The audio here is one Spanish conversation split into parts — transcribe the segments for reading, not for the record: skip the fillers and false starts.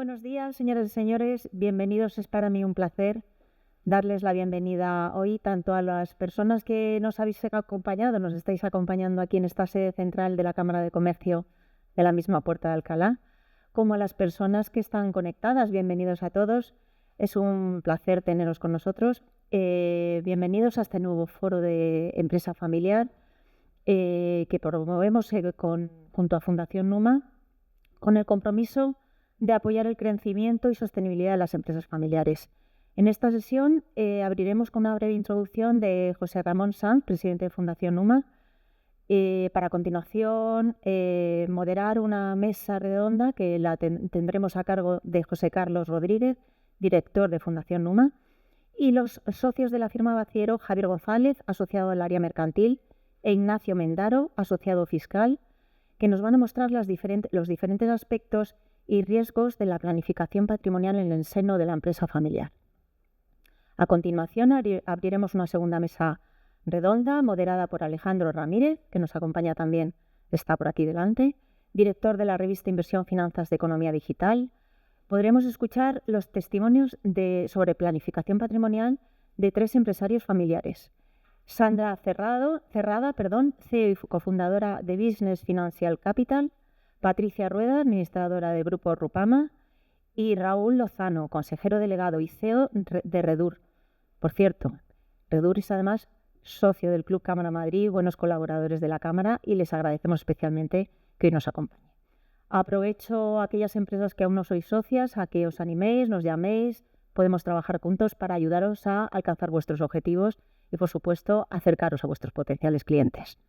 buenos días, señoras y señores. Bienvenidos. Es para mí un placer darles la bienvenida hoy tanto a las personas que nos habéis acompañado, nos estáis acompañando aquí en esta sede central de la Cámara de Comercio de la misma Puerta de Alcalá, como a las personas que están conectadas. Bienvenidos a todos. Es un placer teneros con nosotros. Bienvenidos a este nuevo foro de empresa familiar que promovemos junto a Fundación Numa, con el compromiso de apoyar el crecimiento y sostenibilidad de las empresas familiares. En esta sesión abriremos con una breve introducción de José Ramón Sanz, presidente de Fundación Numa, para a continuación moderar una mesa redonda que la tendremos a cargo de José Carlos Rodríguez, director de Fundación Numa, y los socios de la firma Baciero, Javier González, asociado al área mercantil, e Ignacio Mendaro, asociado fiscal, que nos van a mostrar los diferentes aspectos y riesgos de la planificación patrimonial en el seno de la empresa familiar. A continuación abriremos una segunda mesa redonda moderada por Alejandro Ramírez, que nos acompaña también, está por aquí delante, director de la revista Inversión Finanzas de Economía Digital. Podremos escuchar los testimonios sobre planificación patrimonial de 3 empresarios familiares. Sandra Cerrada, CEO y cofundadora de Business Financial Capital, Patricia Rueda, administradora de Grupo Rupama, y Raúl Lozano, consejero delegado y CEO de Redur. Por cierto, Redur es además socio del Club Cámara Madrid, buenos colaboradores de la Cámara, y les agradecemos especialmente que hoy nos acompañen. Aprovecho a aquellas empresas que aún no sois socias a que os animéis, nos llaméis, podemos trabajar juntos para ayudaros a alcanzar vuestros objetivos y, por supuesto, acercaros a vuestros potenciales clientes.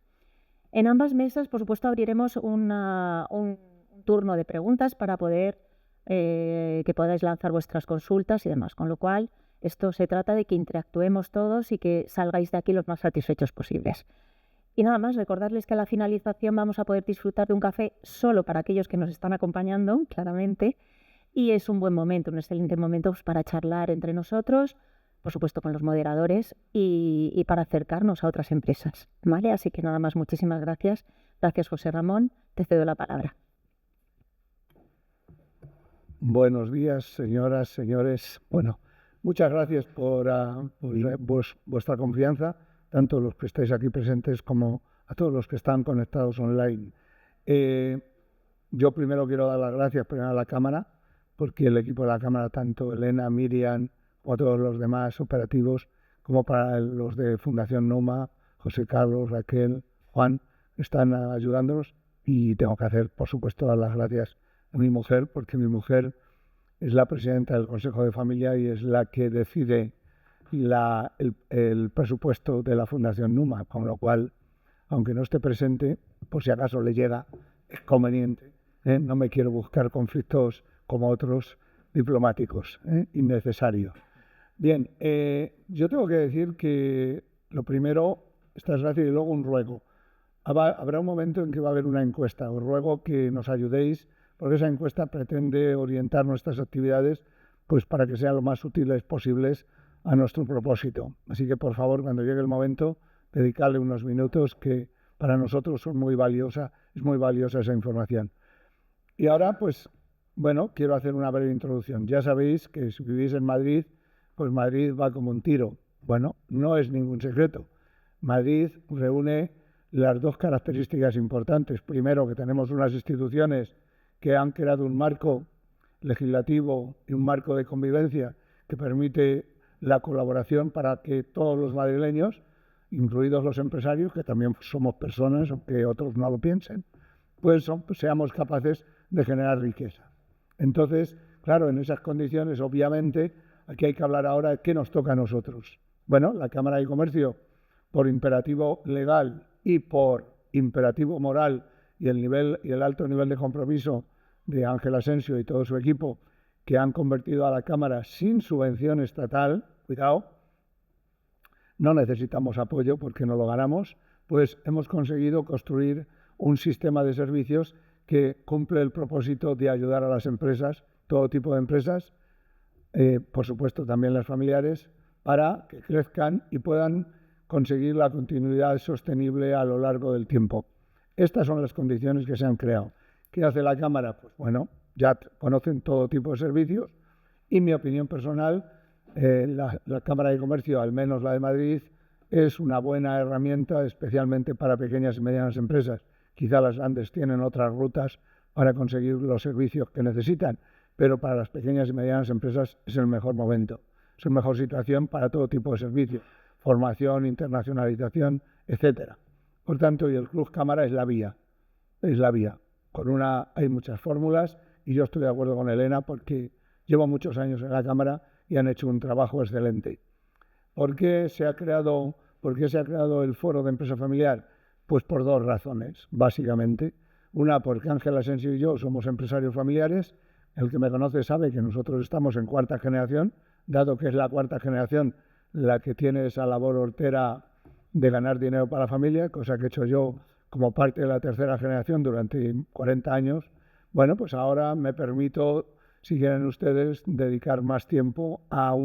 En ambas mesas, por supuesto, abriremos un turno de preguntas para poder que podáis lanzar vuestras consultas y demás. Con lo cual, esto se trata de que interactuemos todos y que salgáis de aquí los más satisfechos posibles. Y nada más, recordarles que a la finalización vamos a poder disfrutar de un café solo para aquellos que nos están acompañando, claramente, y es un buen momento, un excelente momento para charlar entre nosotros, por supuesto con los moderadores y para acercarnos a otras empresas, ¿vale? Así que nada más, muchísimas gracias. Gracias, José Ramón. Te cedo la palabra. Buenos días, señoras, señores. Bueno, muchas gracias por vuestra confianza, tanto los que estáis aquí presentes como a todos los que están conectados online. Yo primero quiero dar las gracias a la Cámara, porque el equipo de la Cámara, tanto Elena, Miriam, como todos los demás operativos, como para los de Fundación Numa, José Carlos, Raquel, Juan, están ayudándonos, y tengo que hacer, por supuesto, dar las gracias a mi mujer, porque mi mujer es la presidenta del Consejo de Familia y es la que decide el presupuesto de la Fundación Numa, con lo cual, aunque no esté presente, por si acaso le llega, es conveniente. No me quiero buscar conflictos como otros diplomáticos, innecesarios. Bien, yo tengo que decir que lo primero, estas gracias y luego un ruego. Habrá un momento en que va a haber una encuesta. Os ruego que nos ayudéis, porque esa encuesta pretende orientar nuestras actividades pues para que sean lo más útiles posibles a nuestro propósito. Así que, por favor, cuando llegue el momento, dedicarle unos minutos, que para nosotros es muy valiosa esa información. Y ahora, pues, bueno, quiero hacer una breve introducción. Ya sabéis que si vivís en Madrid, pues Madrid va como un tiro. Bueno, no es ningún secreto. Madrid reúne las 2 características importantes. Primero, que tenemos unas instituciones que han creado un marco legislativo y un marco de convivencia que permite la colaboración para que todos los madrileños, incluidos los empresarios, que también somos personas, aunque otros no lo piensen, pues seamos capaces de generar riqueza. Entonces, claro, en esas condiciones, obviamente, aquí hay que hablar ahora de qué nos toca a nosotros. Bueno, la Cámara de Comercio, por imperativo legal y por imperativo moral y el alto nivel de compromiso de Ángel Asensio y todo su equipo, que han convertido a la Cámara sin subvención estatal, cuidado, no necesitamos apoyo porque no lo ganamos, pues hemos conseguido construir un sistema de servicios que cumple el propósito de ayudar a las empresas, todo tipo de empresas, por supuesto también las familiares, para que crezcan y puedan conseguir la continuidad sostenible a lo largo del tiempo. Estas son las condiciones que se han creado. ¿Qué hace la Cámara? Pues bueno, ya conocen todo tipo de servicios y mi opinión personal, la Cámara de Comercio, al menos la de Madrid, es una buena herramienta, especialmente para pequeñas y medianas empresas. Quizá las grandes tienen otras rutas para conseguir los servicios que necesitan, pero para las pequeñas y medianas empresas es el mejor momento, es la mejor situación para todo tipo de servicios, formación, internacionalización, etcétera. Por tanto, y el Club Cámara es la vía. Hay muchas fórmulas y yo estoy de acuerdo con Elena porque llevo muchos años en la Cámara y han hecho un trabajo excelente. ¿Por qué se ha creado el Foro de Empresa Familiar? Pues por dos razones, básicamente. Una, porque Ángel Asensio y yo somos empresarios familiares. El que me conoce sabe que nosotros estamos en cuarta generación, dado que es la cuarta generación la que tiene esa labor hortera de ganar dinero para la familia, cosa que he hecho yo como parte de la tercera generación durante 40 años. Bueno, pues ahora me permito, si quieren ustedes, dedicar más tiempo a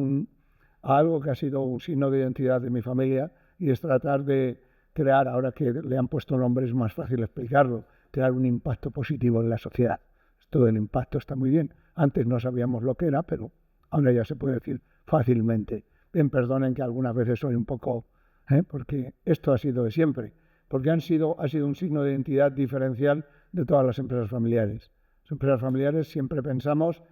algo que ha sido un signo de identidad de mi familia y es tratar de crear, ahora que le han puesto nombre es más fácil explicarlo, crear un impacto positivo en la sociedad. Esto del impacto está muy bien. Antes no sabíamos lo que era, pero ahora ya se puede decir fácilmente. Bien, perdonen que algunas veces soy un poco, porque esto ha sido de siempre, porque ha sido un signo de identidad diferencial de todas las empresas familiares. Las empresas familiares siempre pensamos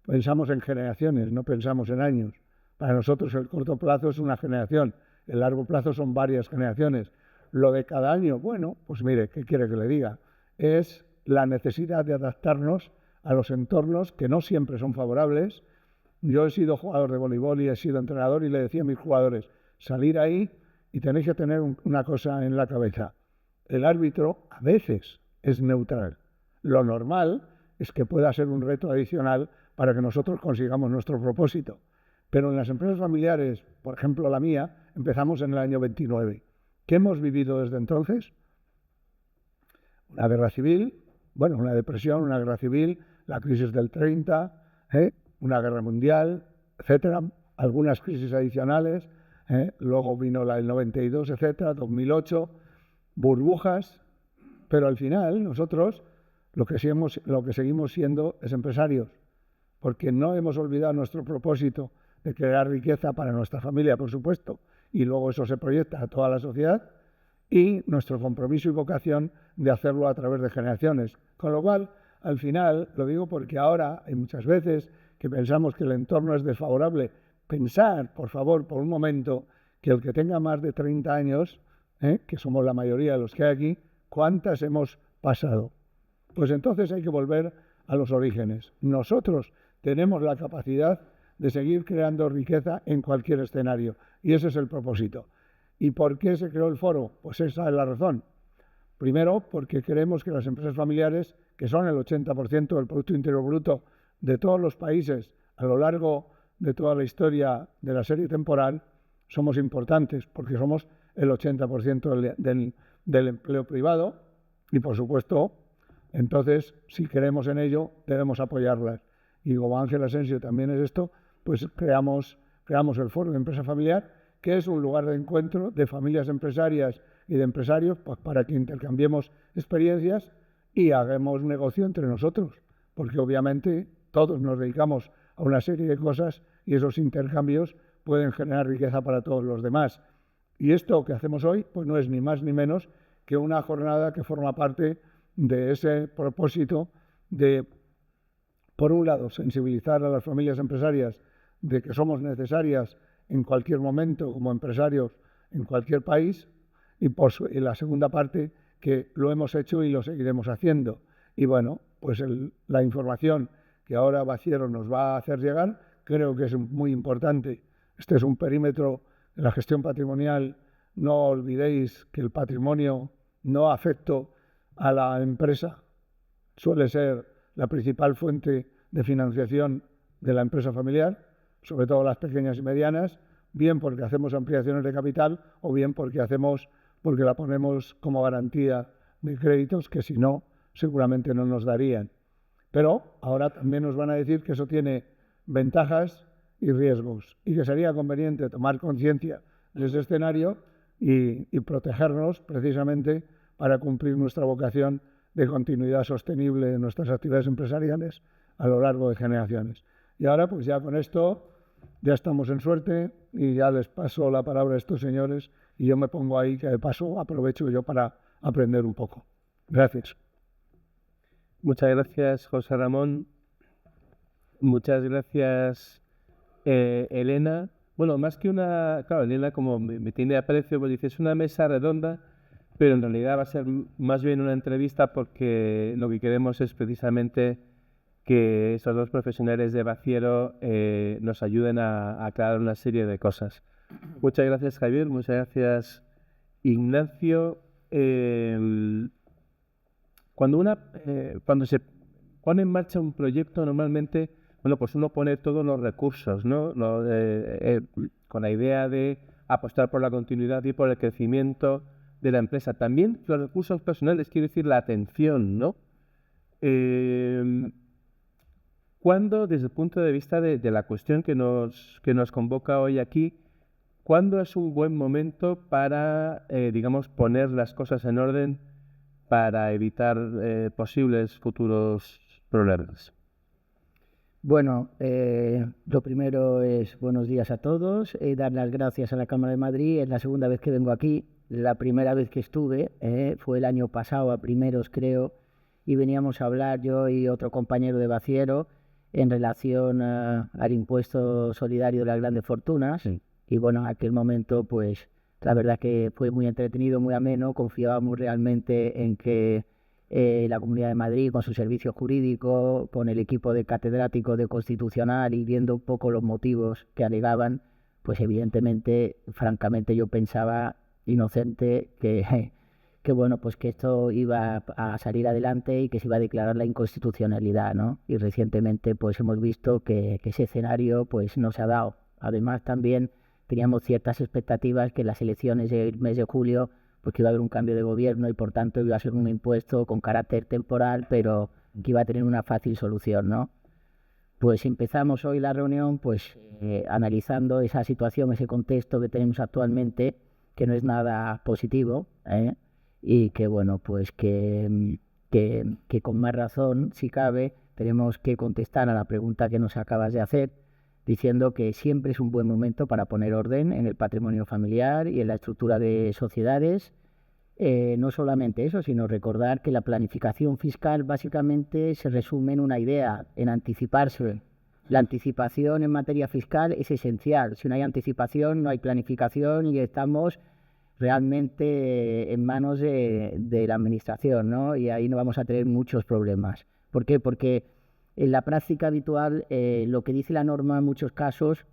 en generaciones, no pensamos en años. Para nosotros el corto plazo es una generación, el largo plazo son varias generaciones. Lo de cada año, bueno, pues mire, ¿qué quiere que le diga? Es la necesidad de adaptarnos a los entornos que no siempre son favorables. Yo he sido jugador de voleibol y he sido entrenador y le decía a mis jugadores, salir ahí y tenéis que tener una cosa en la cabeza. El árbitro a veces es neutral. Lo normal es que pueda ser un reto adicional para que nosotros consigamos nuestro propósito. Pero en las empresas familiares, por ejemplo la mía, empezamos en el año 29. ¿Qué hemos vivido desde entonces? Una guerra civil, una depresión, una guerra civil, la crisis del 30, una guerra mundial, etcétera, algunas crisis adicionales, luego vino la del 92, etcétera, 2008, burbujas, pero al final nosotros lo que seguimos siendo es empresarios, porque no hemos olvidado nuestro propósito de crear riqueza para nuestra familia, por supuesto, y luego eso se proyecta a toda la sociedad, y nuestro compromiso y vocación de hacerlo a través de generaciones. Con lo cual, al final, lo digo porque ahora hay muchas veces que pensamos que el entorno es desfavorable. Pensar, por favor, por un momento, que el que tenga más de 30 años, que somos la mayoría de los que hay aquí, ¿cuántas hemos pasado? Pues entonces hay que volver a los orígenes. Nosotros tenemos la capacidad de seguir creando riqueza en cualquier escenario y ese es el propósito. ¿Y por qué se creó el foro? Pues esa es la razón. Primero, porque creemos que las empresas familiares, que son el 80% del Producto Interior Bruto de todos los países a lo largo de toda la historia de la serie temporal, somos importantes porque somos el 80% del empleo privado y, por supuesto, entonces, si creemos en ello, debemos apoyarlas. Y como Ángel Asensio también es esto, pues creamos el Foro de Empresa Familiar, que es un lugar de encuentro de familias empresarias y de empresarios pues, para que intercambiemos experiencias y hagamos negocio entre nosotros, porque obviamente todos nos dedicamos a una serie de cosas y esos intercambios pueden generar riqueza para todos los demás. Y esto que hacemos hoy pues no es ni más ni menos que una jornada que forma parte de ese propósito de, por un lado, sensibilizar a las familias empresarias de que somos necesarias en cualquier momento como empresarios en cualquier país y la segunda parte que lo hemos hecho y lo seguiremos haciendo. Y bueno, pues la información que ahora Baciero nos va a hacer llegar creo que es muy importante. Este es un perímetro de la gestión patrimonial. No olvidéis que el patrimonio no afecto a la empresa suele ser la principal fuente de financiación de la empresa familiar, sobre todo las pequeñas y medianas, bien porque hacemos ampliaciones de capital o bien porque la ponemos como garantía de créditos que si no seguramente no nos darían. Pero ahora también nos van a decir que eso tiene ventajas y riesgos y que sería conveniente tomar conciencia de ese escenario y protegernos precisamente para cumplir nuestra vocación de continuidad sostenible de nuestras actividades empresariales a lo largo de generaciones. Y ahora, pues ya con esto, ya estamos en suerte y ya les paso la palabra a estos señores y yo me pongo ahí, que de paso aprovecho yo para aprender un poco. Gracias. Muchas gracias, José Ramón. Muchas gracias, Elena. Bueno, más que una... Claro, Elena como me tiene aprecio, pues dice, es una mesa redonda, pero en realidad va a ser más bien una entrevista porque lo que queremos es precisamente que esos dos profesionales de Baciero nos ayuden a aclarar una serie de cosas. Muchas gracias, Javier. Muchas gracias, Ignacio. Cuando se pone en marcha un proyecto, normalmente, bueno, pues uno pone todos los recursos, ¿no? Con la idea de apostar por la continuidad y por el crecimiento de la empresa. También los recursos personales, quiero decir, la atención, ¿no? ¿Cuándo, desde el punto de vista de la cuestión que nos convoca hoy aquí, cuándo es un buen momento para, digamos, poner las cosas en orden para evitar posibles futuros problemas? Bueno, lo primero es buenos días a todos, dar las gracias a la Cámara de Madrid. Es la segunda vez que vengo aquí. La primera vez que estuve fue el año pasado, a primeros creo, y veníamos a hablar yo y otro compañero de Baciero en relación al impuesto solidario de las grandes fortunas. Sí. Y bueno, en aquel momento pues la verdad que fue muy entretenido, muy ameno. Confiábamos realmente en que la Comunidad de Madrid, con su servicio jurídico, con el equipo de catedráticos de Constitucional y viendo un poco los motivos que alegaban, pues evidentemente, francamente yo pensaba, inocente, que bueno, pues que esto iba a salir adelante y que se iba a declarar la inconstitucionalidad, ¿no? Y recientemente pues hemos visto que ese escenario pues no se ha dado. Además también teníamos ciertas expectativas que en las elecciones del mes de julio pues que iba a haber un cambio de gobierno y por tanto iba a ser un impuesto con carácter temporal, pero que iba a tener una fácil solución, ¿no? Pues empezamos hoy la reunión pues analizando esa situación, ese contexto que tenemos actualmente, que no es nada positivo, y que bueno, pues que con más razón, si cabe, tenemos que contestar a la pregunta que nos acabas de hacer, diciendo que siempre es un buen momento para poner orden en el patrimonio familiar y en la estructura de sociedades. No solamente eso, sino recordar que la planificación fiscal básicamente se resume en una idea, en anticiparse. La anticipación en materia fiscal es esencial. Si no hay anticipación, no hay planificación y estamos realmente en manos de la administración, ¿no? Y ahí no vamos a tener muchos problemas. ¿Por qué? Porque en la práctica habitual lo que dice la norma en muchos casos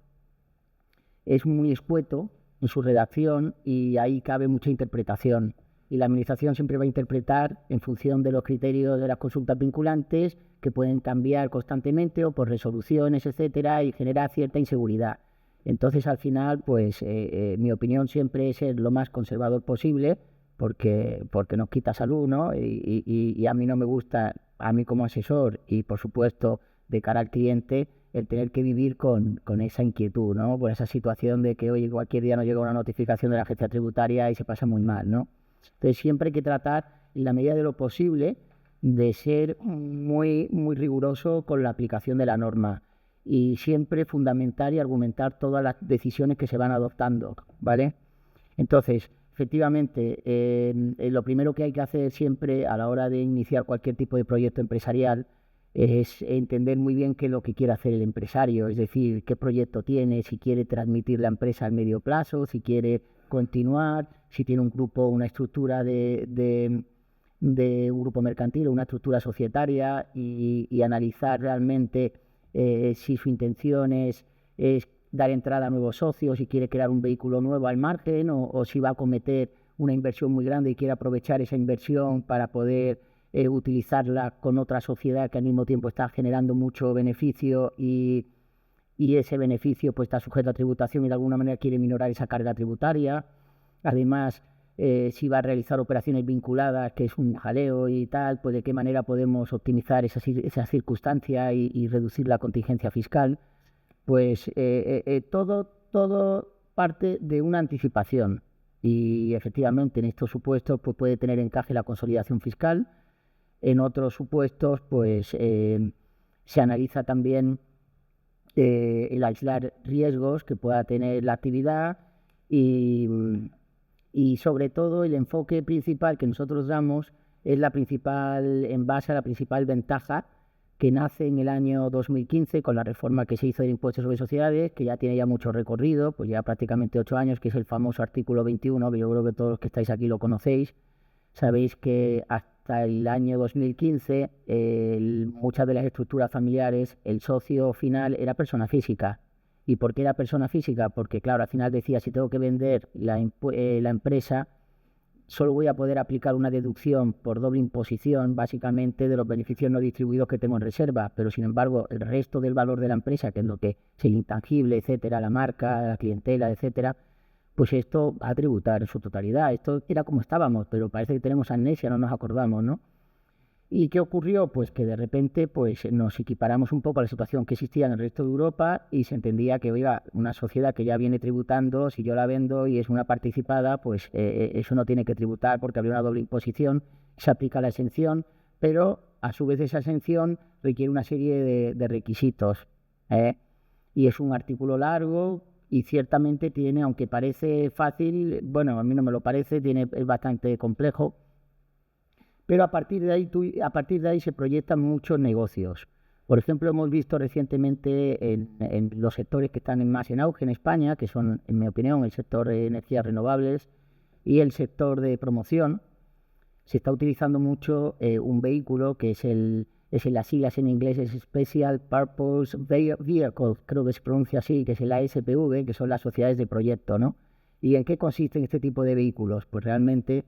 es muy escueto en su redacción y ahí cabe mucha interpretación. Y la administración siempre va a interpretar en función de los criterios de las consultas vinculantes, que pueden cambiar constantemente o por resoluciones, etcétera, y genera cierta inseguridad. Entonces, al final, pues mi opinión siempre es ser lo más conservador posible, porque nos quita salud, ¿no? Y a mí no me gusta, a mí como asesor y, por supuesto, de cara al cliente, el tener que vivir con esa inquietud, ¿no? Por esa situación de que, oye, cualquier día nos llega una notificación de la agencia tributaria y se pasa muy mal, ¿no? Entonces, siempre hay que tratar, en la medida de lo posible, de ser muy, muy riguroso con la aplicación de la norma y siempre fundamentar y argumentar todas las decisiones que se van adoptando, ¿vale? Entonces, efectivamente, lo primero que hay que hacer siempre a la hora de iniciar cualquier tipo de proyecto empresarial es entender muy bien qué es lo que quiere hacer el empresario, es decir, qué proyecto tiene, si quiere transmitir la empresa al medio plazo, si quiere continuar, si tiene un grupo, una estructura de un grupo mercantil o una estructura societaria y analizar realmente si su intención es dar entrada a nuevos socios, si quiere crear un vehículo nuevo al margen o si va a cometer una inversión muy grande y quiere aprovechar esa inversión para poder utilizarla con otra sociedad que al mismo tiempo está generando mucho beneficio y ese beneficio pues está sujeto a tributación y de alguna manera quiere minorar esa carga tributaria. Además, si va a realizar operaciones vinculadas, que es un jaleo y tal, pues de qué manera podemos optimizar esa circunstancia y reducir la contingencia fiscal. Pues todo parte de una anticipación y efectivamente en estos supuestos pues puede tener encaje la consolidación fiscal. En otros supuestos, pues Se analiza también el aislar riesgos que pueda tener la actividad y sobre todo el enfoque principal que nosotros damos es en base a la principal ventaja que nace en el año 2015 con la reforma que se hizo del impuesto sobre sociedades, que ya tiene ya mucho recorrido, pues ya prácticamente 8 años, que es el famoso artículo 21, que yo creo que todos los que estáis aquí lo conocéis. Sabéis que hasta el año 2015 muchas de las estructuras familiares, el socio final era persona física. ¿Y por qué era persona física? Porque claro, al final decía, si tengo que vender la empresa, solo voy a poder aplicar una deducción por doble imposición, básicamente, de los beneficios no distribuidos que tengo en reserva, pero sin embargo, el resto del valor de la empresa, que es lo que es el intangible, etcétera, la marca, la clientela, etcétera, pues esto va a tributar en su totalidad. Esto era como estábamos, pero parece que tenemos amnesia, no nos acordamos, ¿no? ¿Y qué ocurrió? Pues que de repente pues nos equiparamos un poco a la situación que existía en el resto de Europa y se entendía que, oiga, una sociedad que ya viene tributando, si yo la vendo y es una participada, pues eso no tiene que tributar porque habría una doble imposición, se aplica la exención, pero a su vez esa exención requiere una serie de requisitos, y es un artículo largo y ciertamente tiene, aunque parece fácil, bueno, a mí no me lo parece, es bastante complejo. Pero a partir de ahí se proyectan muchos negocios. Por ejemplo, hemos visto recientemente en los sectores que están más en auge en España, que son, en mi opinión, el sector de energías renovables y el sector de promoción, se está utilizando mucho un vehículo que es las siglas en inglés, es Special Purpose Vehicle, creo que se pronuncia así, que es el ASPV, que son las sociedades de proyecto, ¿no? ¿Y en qué consisten este tipo de vehículos? Pues realmente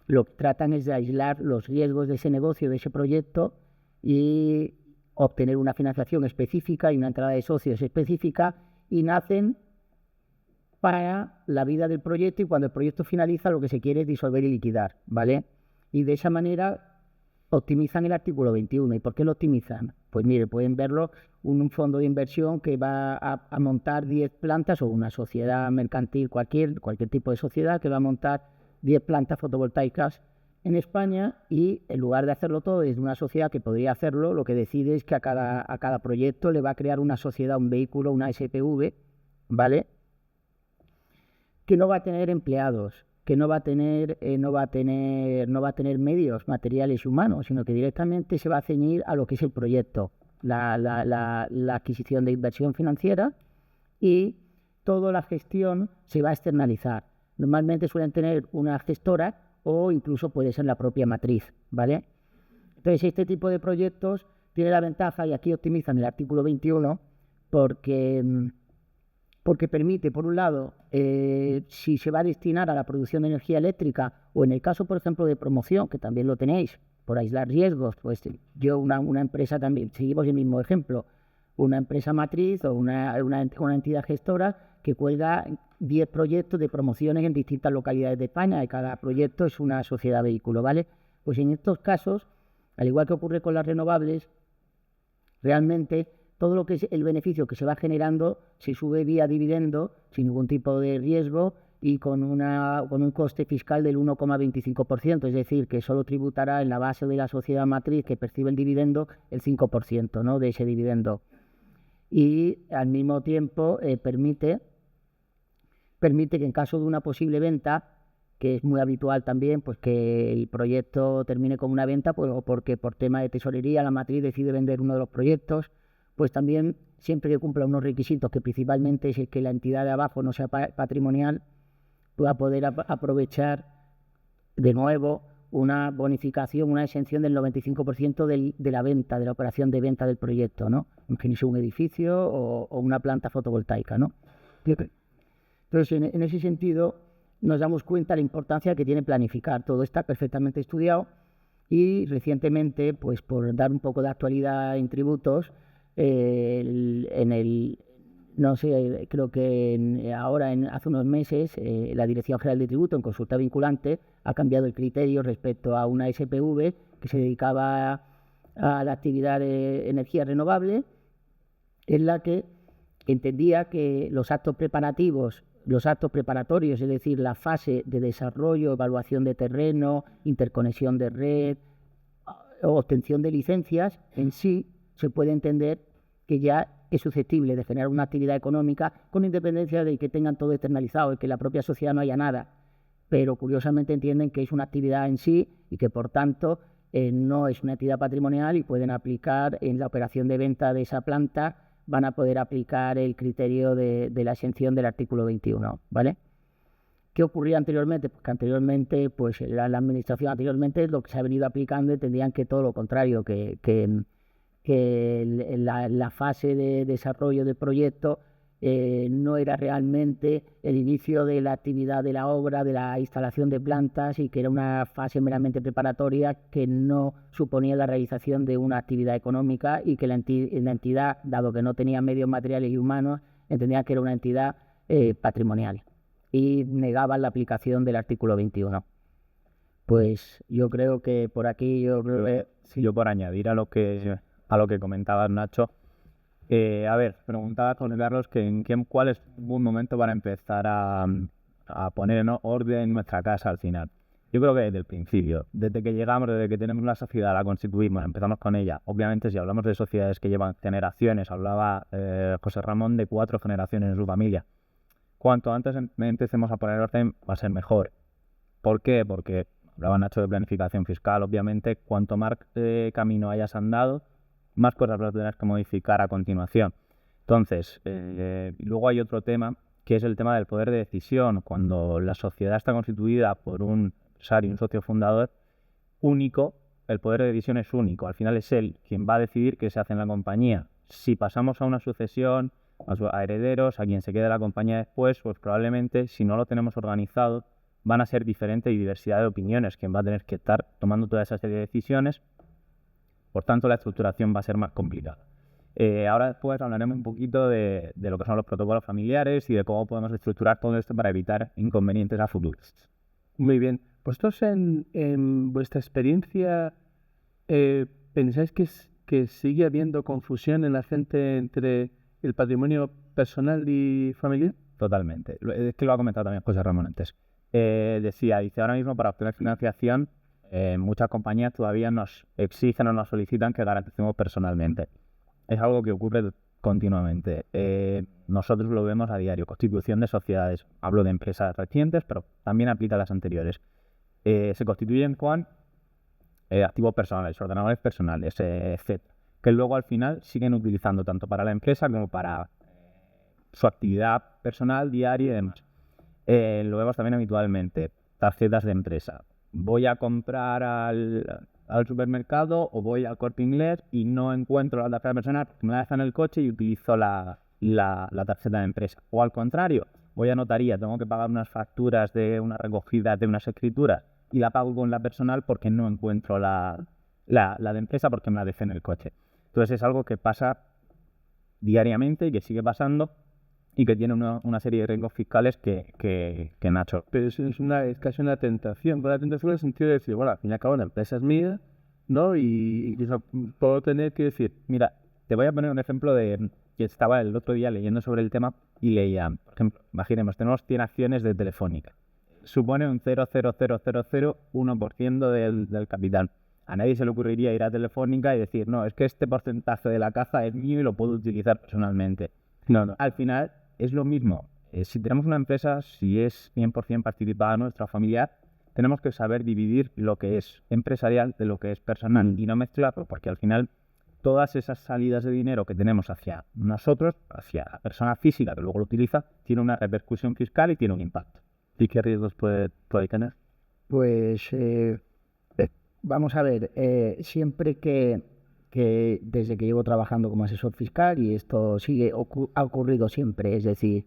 lo que tratan es de aislar los riesgos de ese negocio, de ese proyecto y obtener una financiación específica y una entrada de socios específica y nacen para la vida del proyecto y cuando el proyecto finaliza lo que se quiere es disolver y liquidar, ¿vale? Y de esa manera optimizan el artículo 21. ¿Y por qué lo optimizan? Pues mire, pueden verlo un fondo de inversión que va a montar 10 plantas o una sociedad mercantil, cualquier tipo de sociedad que va a montar 10 plantas fotovoltaicas en España y en lugar de hacerlo todo desde una sociedad que podría hacerlo, lo que decide es que a cada proyecto le va a crear una sociedad, un vehículo, una SPV, ¿vale? Que no va a tener empleados, que no va a tener medios materiales y humanos, sino que directamente se va a ceñir a lo que es el proyecto, la adquisición de inversión financiera y toda la gestión se va a externalizar. Normalmente suelen tener una gestora o incluso puede ser la propia matriz, ¿vale? Entonces, este tipo de proyectos tiene la ventaja, y aquí optimizan el artículo 21, porque permite, por un lado, si se va a destinar a la producción de energía eléctrica o en el caso, por ejemplo, de promoción, que también lo tenéis, por aislar riesgos, pues yo una empresa también, seguimos el mismo ejemplo, una empresa matriz o una entidad gestora que cuelga 10 proyectos de promociones en distintas localidades de España y cada proyecto es una sociedad vehículo, ¿vale? Pues en estos casos, al igual que ocurre con las renovables, realmente todo lo que es el beneficio que se va generando se sube vía dividendo sin ningún tipo de riesgo y con un coste fiscal del 1,25%, es decir, que solo tributará en la base de la sociedad matriz que percibe el dividendo el 5%, ¿no?, de ese dividendo. Y al mismo tiempo permite que en caso de una posible venta, que es muy habitual también, pues que el proyecto termine con una venta, pues, o porque por tema de tesorería la matriz decide vender uno de los proyectos, pues también siempre que cumpla unos requisitos que principalmente es que la entidad de abajo no sea patrimonial, pueda poder aprovechar de nuevo una bonificación, una exención del 95% de la venta, de la operación de venta del proyecto, ¿no? Imagínese un edificio o una planta fotovoltaica, ¿no? Entonces, en ese sentido, nos damos cuenta de la importancia que tiene planificar. Todo está perfectamente estudiado y recientemente, pues por dar un poco de actualidad en tributos, no sé, creo que hace unos meses, la Dirección General de Tributo, en consulta vinculante, ha cambiado el criterio respecto a una SPV que se dedicaba a la actividad de energía renovable, en la que entendía que los actos preparatorios, es decir, la fase de desarrollo, evaluación de terreno, interconexión de red, obtención de licencias, en sí se puede entender que ya es susceptible de generar una actividad económica con independencia de que tengan todo externalizado y que en la propia sociedad no haya nada. Pero curiosamente entienden que es una actividad en sí y que por tanto no es una entidad patrimonial y pueden aplicar en la operación de venta de esa planta, van a poder aplicar el criterio de la exención del artículo 21, ¿vale? ¿Qué ocurría anteriormente? Pues que anteriormente, pues la administración anteriormente lo que se ha venido aplicando entendían que todo lo contrario, que la fase de desarrollo del proyecto no era realmente el inicio de la actividad de la obra, de la instalación de plantas, y que era una fase meramente preparatoria que no suponía la realización de una actividad económica, y que la entidad, dado que no tenía medios materiales y humanos, entendía que era una entidad patrimonial y negaban la aplicación del artículo 21. Pues yo creo que por aquí, Sí, yo por añadir a lo que comentabas, Nacho, a ver, preguntaba con Carlos que cuál es un buen momento para empezar a poner en orden en nuestra casa al final. Yo creo que desde el principio, desde que llegamos, desde que tenemos la sociedad, la constituimos, empezamos con ella. Obviamente, si hablamos de sociedades que llevan generaciones, hablaba José Ramón de 4 generaciones en su familia. Cuanto antes empecemos a poner orden, va a ser mejor. ¿Por qué? Porque hablaba Nacho de planificación fiscal, obviamente, cuanto más camino hayas andado, más cosas vas a tener que modificar a continuación. Entonces, luego hay otro tema, que es el tema del poder de decisión. Cuando la sociedad está constituida por un empresario, un socio fundador único, el poder de decisión es único. Al final es él quien va a decidir qué se hace en la compañía. Si pasamos a una sucesión, a herederos, a quien se quede la compañía después, pues probablemente, si no lo tenemos organizado, van a ser diferentes y diversidad de opiniones quien va a tener que estar tomando toda esa serie de decisiones. Por tanto, la estructuración va a ser más complicada. Ahora después hablaremos un poquito de lo que son los protocolos familiares y de cómo podemos estructurar todo esto para evitar inconvenientes a futuros. Muy bien. ¿Vosotros en vuestra experiencia pensáis que sigue habiendo confusión en la gente entre el patrimonio personal y familiar? Totalmente. Es que lo ha comentado también José Ramón antes. Dice, ahora mismo para obtener financiación, muchas compañías todavía nos exigen o nos solicitan que garanticemos personalmente. Es algo que ocurre continuamente. Nosotros lo vemos a diario. Constitución de sociedades. Hablo de empresas recientes, pero también aplica a las anteriores. Se constituyen con activos personales, ordenadores personales, etc. Que luego al final siguen utilizando tanto para la empresa como para su actividad personal, diaria y demás. Lo vemos también habitualmente. Tarjetas de empresa. Voy a comprar al supermercado o voy al Corte Inglés y no encuentro la tarjeta personal, me la dejan en el coche y utilizo la tarjeta de empresa. O al contrario, voy a notaría, tengo que pagar unas facturas de una recogida de unas escrituras y la pago con la personal porque no encuentro la de empresa porque me la dejé en el coche. Entonces es algo que pasa diariamente y que sigue pasando y que tiene una serie de riesgos fiscales que Nacho. Pero es casi una tentación. La tentación en el sentido de decir, bueno, al fin y al cabo la empresa es mía, ¿no? Y incluso puedo tener que decir... Mira, te voy a poner un ejemplo de que estaba el otro día leyendo sobre el tema y leía, por ejemplo, imaginemos, tenemos 100 acciones de Telefónica. Supone un 0,00001% del capital. A nadie se le ocurriría ir a Telefónica y decir, no, es que este porcentaje de la caja es mío y lo puedo utilizar personalmente. No. Al final es lo mismo. Si tenemos una empresa, si es 100% participada nuestra familiar, tenemos que saber dividir lo que es empresarial de lo que es personal y no mezclarlo, porque al final todas esas salidas de dinero que tenemos hacia nosotros, hacia la persona física que luego lo utiliza, tiene una repercusión fiscal y tiene un impacto. ¿Y qué riesgos puede tener? Pues vamos a ver, siempre que desde que llevo trabajando como asesor fiscal, y esto ha ocurrido siempre, es decir,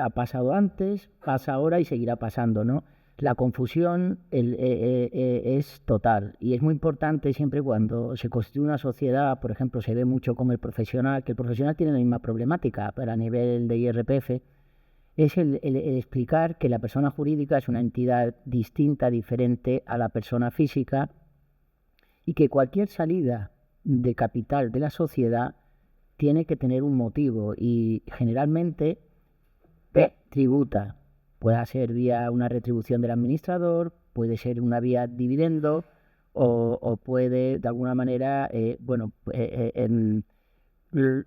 ha pasado antes, pasa ahora y seguirá pasando, ¿no? La confusión es total, y es muy importante siempre cuando se constituye una sociedad. Por ejemplo, se ve mucho con el profesional, que el profesional tiene la misma problemática, pero a nivel de IRPF, es el explicar que la persona jurídica es una entidad distinta, diferente a la persona física, y que cualquier salida de capital de la sociedad tiene que tener un motivo y generalmente tributa. Puede ser vía una retribución del administrador, puede ser una vía dividendo, o puede, de alguna manera,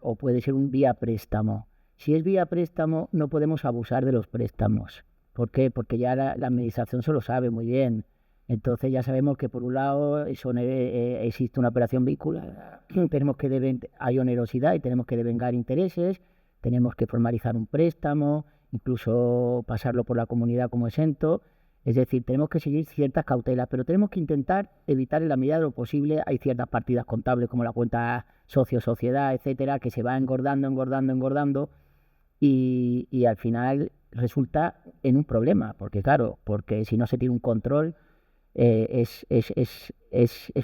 o puede ser un vía préstamo. Si es vía préstamo, no podemos abusar de los préstamos. ¿Por qué? Porque ya la administración se lo sabe muy bien. Entonces ya sabemos que por un lado existe una operación vehicular, hay onerosidad y tenemos que devengar intereses, tenemos que formalizar un préstamo, incluso pasarlo por la comunidad como exento. Es decir, tenemos que seguir ciertas cautelas, pero tenemos que intentar evitar en la medida de lo posible. Hay ciertas partidas contables como la cuenta socio-sociedad, etcétera, que se va engordando y al final resulta en un problema, porque claro, porque si no se tiene un control es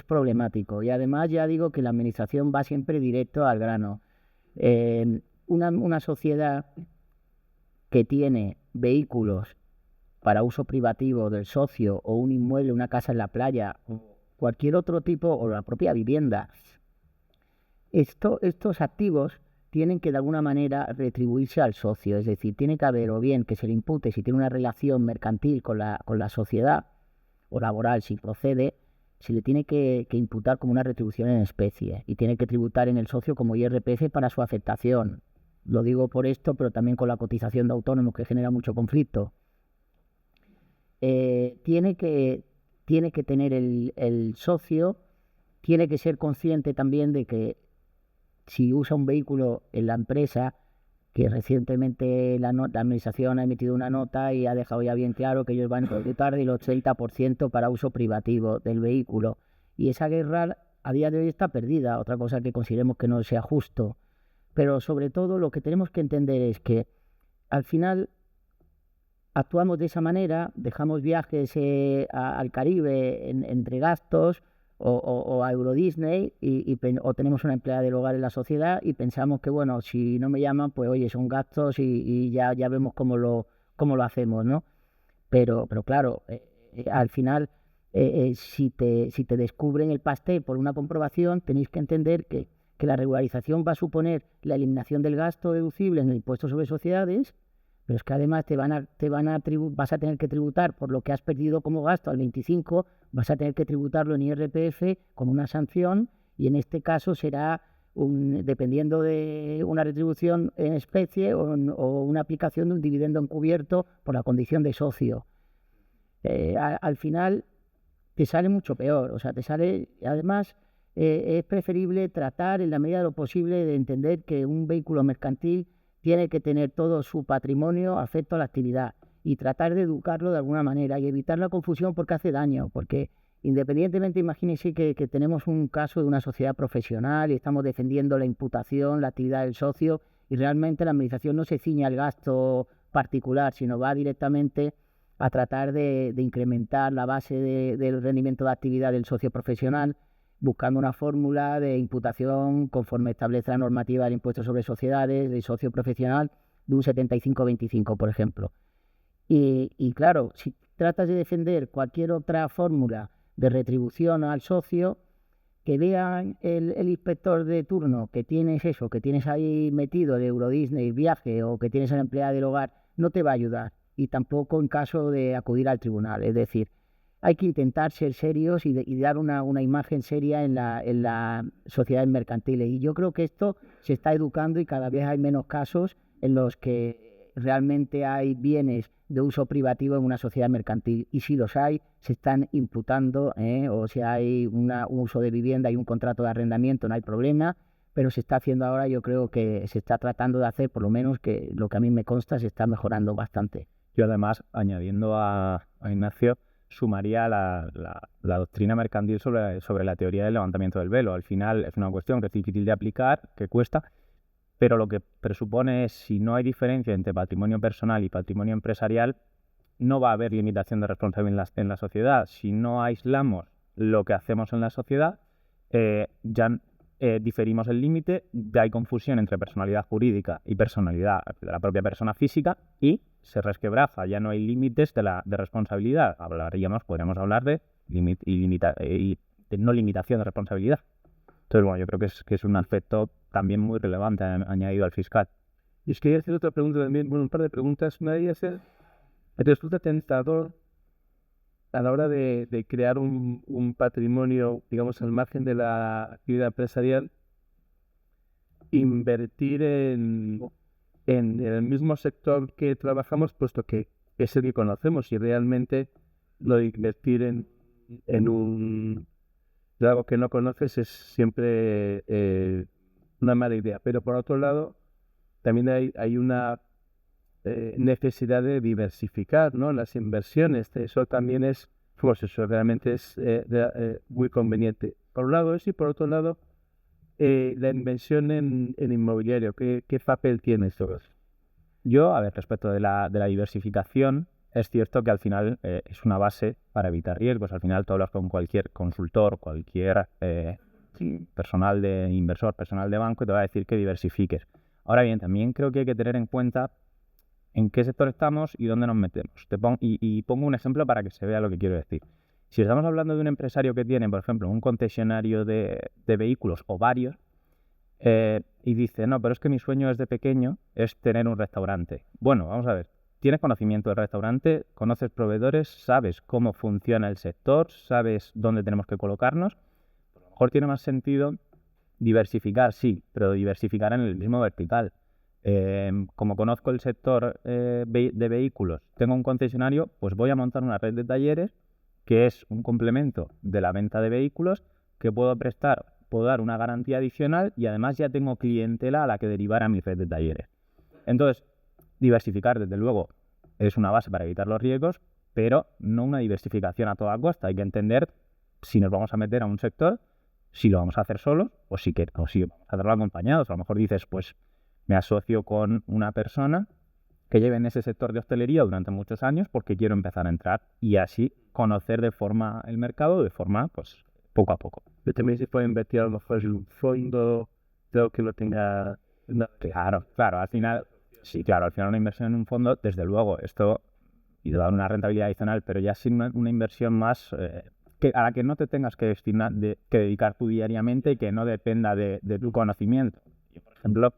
problemático. Y además ya digo que la administración va siempre directo al grano. Una sociedad que tiene vehículos para uso privativo del socio o un inmueble, una casa en la playa, o cualquier otro tipo, o la propia vivienda, estos activos tienen que de alguna manera retribuirse al socio, es decir, tiene que haber o bien que se le impute si tiene una relación mercantil con la sociedad o laboral, si procede, se le tiene que imputar como una retribución en especie y tiene que tributar en el socio como IRPF para su afectación. Lo digo por esto, pero también con la cotización de autónomos que genera mucho conflicto. Tiene que tener el socio, tiene que ser consciente también de que si usa un vehículo en la empresa, que recientemente la administración ha emitido una nota y ha dejado ya bien claro que ellos van a tributar del 80% para uso privativo del vehículo. Y esa guerra a día de hoy está perdida, otra cosa que consideremos que no sea justo. Pero sobre todo lo que tenemos que entender es que al final actuamos de esa manera, dejamos viajes al Caribe entre gastos o a Euro Disney o tenemos una empleada del hogar en la sociedad y pensamos que, bueno, si no me llaman, pues oye, son gastos y ya vemos cómo lo hacemos, ¿no? Pero claro, al final, si te descubren el pastel por una comprobación, tenéis que entender que la regularización va a suponer la eliminación del gasto deducible en el impuesto sobre sociedades, pero es que además vas a tener que tributar por lo que has perdido como gasto al 25%, vas a tener que tributarlo en IRPF con una sanción y en este caso será, dependiendo de una retribución en especie o una aplicación de un dividendo encubierto por la condición de socio. Al final te sale mucho peor, o sea, además es preferible tratar en la medida de lo posible de entender que un vehículo mercantil tiene que tener todo su patrimonio afecto a la actividad y tratar de educarlo de alguna manera y evitar la confusión porque hace daño, porque independientemente, imagínense que tenemos un caso de una sociedad profesional y estamos defendiendo la imputación, la actividad del socio y realmente la administración no se ciña al gasto particular, sino va directamente a tratar de incrementar la base del rendimiento de actividad del socio profesional, buscando una fórmula de imputación conforme establece la normativa del impuesto sobre sociedades, del socio profesional, de un 75-25, por ejemplo. Y claro, si tratas de defender cualquier otra fórmula de retribución al socio, que vean el inspector de turno que tienes ahí metido de Euro Disney, viaje, o que tienes a la empleada del hogar, no te va a ayudar. Y tampoco en caso de acudir al tribunal. Es decir, hay que intentar ser serios y dar una imagen seria en las sociedades mercantiles. Y yo creo que esto se está educando y cada vez hay menos casos en los que realmente hay bienes de uso privativo en una sociedad mercantil. Y si los hay, se están imputando, o si hay un uso de vivienda y un contrato de arrendamiento, no hay problema. Pero se está haciendo ahora, yo creo que se está tratando de hacer, por lo menos que lo que a mí me consta, se está mejorando bastante. Yo además, añadiendo a Ignacio, sumaría la doctrina mercantil sobre la teoría del levantamiento del velo. Al final es una cuestión que es difícil de aplicar, que cuesta, pero lo que presupone es, si no hay diferencia entre patrimonio personal y patrimonio empresarial, no va a haber limitación de responsabilidad en la sociedad. Si no aislamos lo que hacemos en la sociedad, ya diferimos el límite, ya hay confusión entre personalidad jurídica y personalidad de la propia persona física y se resquebraja, ya no hay límites de responsabilidad. Podríamos hablar de no limitación de responsabilidad. Entonces, bueno, yo creo que es un aspecto también muy relevante añadido al fiscal. Y es que quería hacer otra pregunta también, un par de preguntas. Una de ellas es, ¿resulta tentador a la hora de crear un patrimonio, digamos, al margen de la actividad empresarial, invertir en el mismo sector que trabajamos, puesto que es el que conocemos, y realmente lo de invertir en algo que no conoces es siempre una mala idea. Pero por otro lado, también hay una necesidad de diversificar, ¿no?, las inversiones. Eso también es, pues eso realmente es muy conveniente. Por un lado eso, y por otro lado, la inversión en inmobiliario. ¿Qué papel tiene esto? Yo, a ver, respecto de la diversificación, es cierto que al final es una base para evitar riesgos. Al final tú hablas con cualquier consultor, cualquier personal de inversor, personal de banco, y te va a decir que diversifiques. Ahora bien, también creo que hay que tener en cuenta en qué sector estamos y dónde nos metemos. Y pongo un ejemplo para que se vea lo que quiero decir. Si estamos hablando de un empresario que tiene, por ejemplo, un concesionario de vehículos o varios, y dice, no, pero es que mi sueño desde pequeño es tener un restaurante. Bueno, vamos a ver, ¿tienes conocimiento del restaurante? ¿Conoces proveedores? ¿Sabes cómo funciona el sector? ¿Sabes dónde tenemos que colocarnos? A lo mejor tiene más sentido diversificar, sí, pero diversificar en el mismo vertical. Como conozco el sector de vehículos, tengo un concesionario, pues voy a montar una red de talleres que es un complemento de la venta de vehículos, que puedo dar una garantía adicional, y además ya tengo clientela a la que derivar a mi red de talleres. Entonces, diversificar, desde luego, es una base para evitar los riesgos, pero no una diversificación a toda costa. Hay que entender si nos vamos a meter a un sector, si lo vamos a hacer solos o si vamos a hacerlo acompañados. A lo mejor dices, pues me asocio con una persona que lleve en ese sector de hostelería durante muchos años porque quiero empezar a entrar, y así conocer de forma el mercado, de forma, pues, poco a poco. Pero también se puede invertir a lo mejor en un fondo, creo que lo tenga... Claro, al final, sí, claro, al final una inversión en un fondo, desde luego, esto y te va a dar una rentabilidad adicional, pero ya sin una inversión más a la que no te tengas que dedicar tú diariamente, y que no dependa de tu conocimiento. Yo, por ejemplo,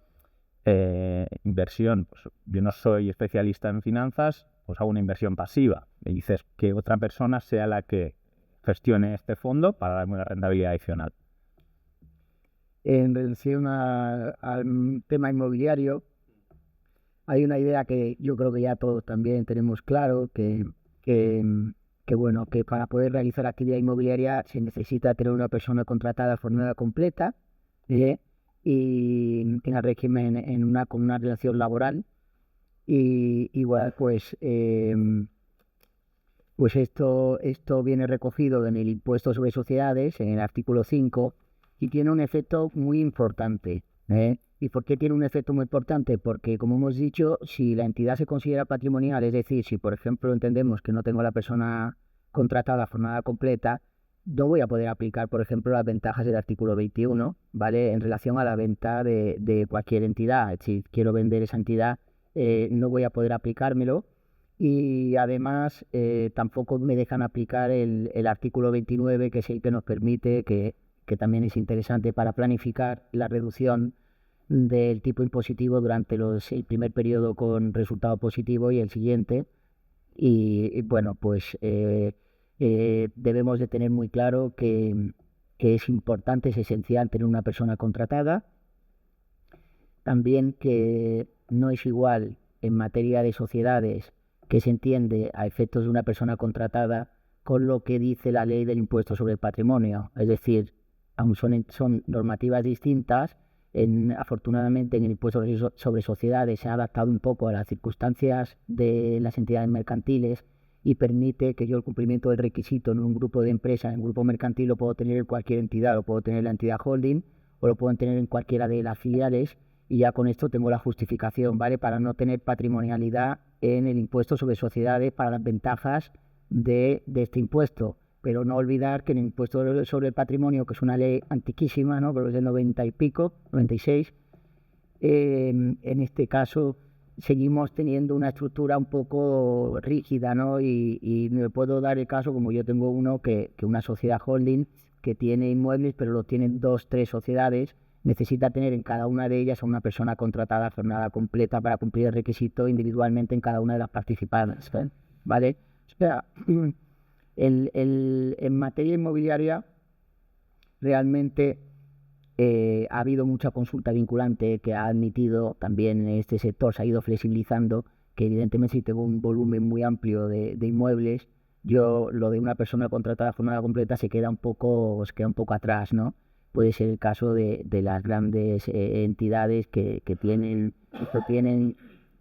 inversión, pues yo no soy especialista en finanzas, pues hago una inversión pasiva. Me dices que otra persona sea la que gestione este fondo para darme una rentabilidad adicional. En relación al tema inmobiliario, hay una idea que yo creo que ya todos también tenemos claro, que bueno, que para poder realizar actividad inmobiliaria se necesita tener una persona contratada de jornada completa, y tenga régimen con una relación laboral, y igual pues esto viene recogido en el impuesto sobre sociedades, en el artículo 5, y tiene un efecto muy importante. ¿Y por qué tiene un efecto muy importante? Porque, como hemos dicho, si la entidad se considera patrimonial, es decir, si por ejemplo entendemos que no tengo la persona contratada a jornada completa, no voy a poder aplicar, por ejemplo, las ventajas del artículo 21, ¿vale?, en relación a la venta de cualquier entidad. Si quiero vender esa entidad, no voy a poder aplicármelo. Y además tampoco me dejan aplicar el artículo 29, que es el que nos permite, que también es interesante para planificar la reducción del tipo impositivo durante el primer periodo con resultado positivo y el siguiente. Y bueno, pues debemos de tener muy claro que es importante, es esencial tener una persona contratada. También que no es igual en materia de sociedades que se entiende a efectos de una persona contratada con lo que dice la ley del impuesto sobre el patrimonio. Es decir, aun son normativas distintas, afortunadamente en el impuesto sobre sociedades se ha adaptado un poco a las circunstancias de las entidades mercantiles y permite que yo el cumplimiento del requisito en un grupo de empresas, en un grupo mercantil, lo puedo tener en cualquier entidad, lo puedo tener en la entidad holding o lo puedo tener en cualquiera de las filiales, y ya con esto tengo la justificación, ¿vale?, para no tener patrimonialidad en el impuesto sobre sociedades para las ventajas de este impuesto. Pero no olvidar que en el impuesto sobre el patrimonio, que es una ley antiquísima, ¿no?, pero es del 90 y pico, 96, en este caso seguimos teniendo una estructura un poco rígida, ¿no? Y me puedo dar el caso, como yo tengo que una sociedad holding que tiene inmuebles, pero lo tienen 2, 3 sociedades, necesita tener en cada una de ellas a una persona contratada a jornada completa para cumplir el requisito individualmente en cada una de las participantes, ¿vale? O sea, En materia inmobiliaria, realmente ha habido mucha consulta vinculante que ha admitido también este sector, se ha ido flexibilizando, que evidentemente si tengo un volumen muy amplio de inmuebles, yo lo de una persona contratada a jornada completa se queda un poco atrás, ¿no? Puede ser el caso de las grandes entidades que tienen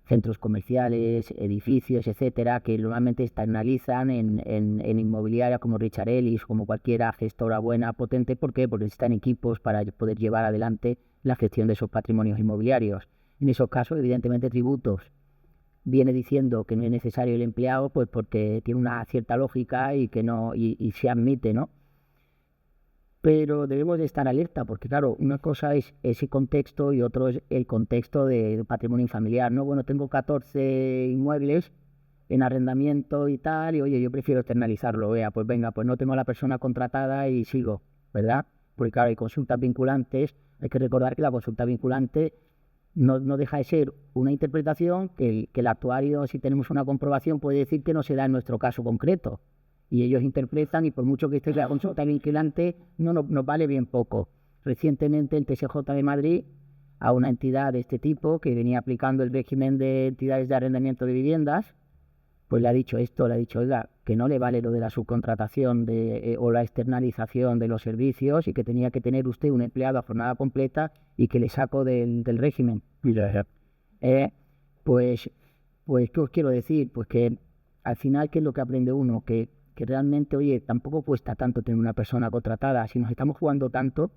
centros comerciales, edificios, etcétera, que normalmente externalizan en inmobiliaria como Richard Ellis, como cualquiera gestora buena, potente. ¿Por qué? Porque necesitan equipos para poder llevar adelante la gestión de esos patrimonios inmobiliarios. En esos casos, evidentemente, tributos viene diciendo que no es necesario el empleado, pues porque tiene una cierta lógica y que no y se admite, ¿no? Pero debemos de estar alerta, porque claro, una cosa es ese contexto y otro es el contexto de patrimonio familiar, ¿no? Bueno, tengo 14 inmuebles en arrendamiento y tal, y oye, yo prefiero externalizarlo, vea, pues venga, pues no tengo a la persona contratada y sigo, ¿verdad? Porque claro, hay consultas vinculantes, hay que recordar que la consulta vinculante no deja de ser una interpretación que el actuario, si tenemos una comprobación, puede decir que no se da en nuestro caso concreto. Y ellos interpretan, y por mucho que esté la consulta vinculante, nos vale bien poco. Recientemente el TSJ de Madrid, a una entidad de este tipo que venía aplicando el régimen de entidades de arrendamiento de viviendas, pues le ha dicho esto, le ha dicho, oiga, que no le vale lo de la subcontratación o la externalización de los servicios y que tenía que tener usted un empleado a jornada completa y que le saco del régimen. Pues, ¿qué os quiero decir? Pues que al final, ¿qué es lo que aprende uno? Que realmente, oye, tampoco cuesta tanto tener una persona contratada. Si nos estamos jugando tanto,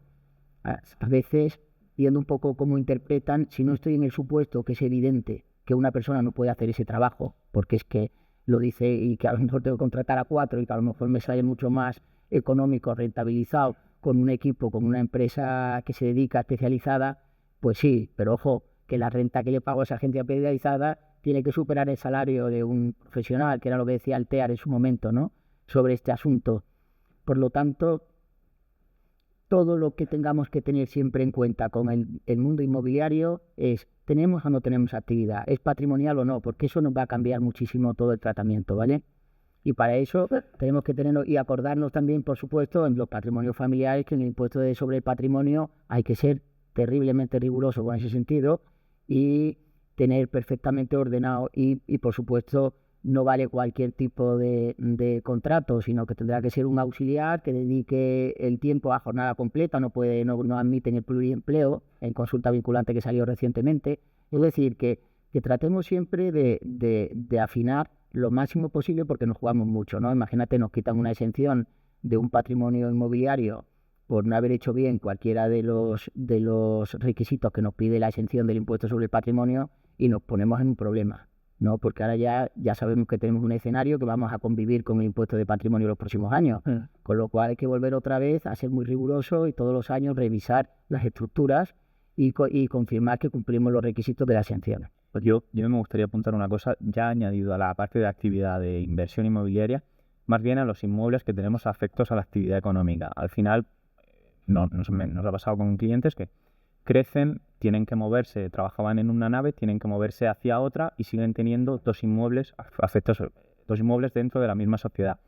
a veces, viendo un poco cómo interpretan, si no estoy en el supuesto que es evidente que una persona no puede hacer ese trabajo, porque es que lo dice y que a lo mejor tengo que contratar a 4 y que a lo mejor me sale mucho más económico, rentabilizado, con un equipo, con una empresa que se dedica especializada, pues sí, pero ojo, que la renta que le pago a esa agencia especializada tiene que superar el salario de un profesional, que era lo que decía Altear en su momento, ¿no?, sobre este asunto. Por lo tanto, todo lo que tengamos que tener siempre en cuenta con el mundo inmobiliario es, ¿tenemos o no tenemos actividad? ¿Es patrimonial o no? Porque eso nos va a cambiar muchísimo todo el tratamiento, ¿vale? Y para eso tenemos que tenerlo y acordarnos también, por supuesto, en los patrimonios familiares, que en el impuesto sobre el patrimonio hay que ser terriblemente riguroso con ese sentido y tener perfectamente ordenado y por supuesto, no vale cualquier tipo de contrato, sino que tendrá que ser un auxiliar que dedique el tiempo a jornada completa, no admiten el pluriempleo en consulta vinculante que salió recientemente. Es decir, que tratemos siempre de afinar lo máximo posible porque nos jugamos mucho, ¿no? Imagínate, nos quitan una exención de un patrimonio inmobiliario por no haber hecho bien cualquiera de los requisitos que nos pide la exención del impuesto sobre el patrimonio y nos ponemos en un problema, ¿no? Porque ahora ya sabemos que tenemos un escenario que vamos a convivir con el impuesto de patrimonio los próximos años, con lo cual hay que volver otra vez a ser muy riguroso y todos los años revisar las estructuras y confirmar que cumplimos los requisitos de la exención. Pues yo me gustaría apuntar una cosa, ya añadido a la parte de actividad de inversión inmobiliaria, más bien a los inmuebles que tenemos afectos a la actividad económica. Al final, nos ha pasado con clientes que crecen, tienen que moverse, trabajaban en una nave, tienen que moverse hacia otra y siguen teniendo dos inmuebles dentro de la misma sociedad.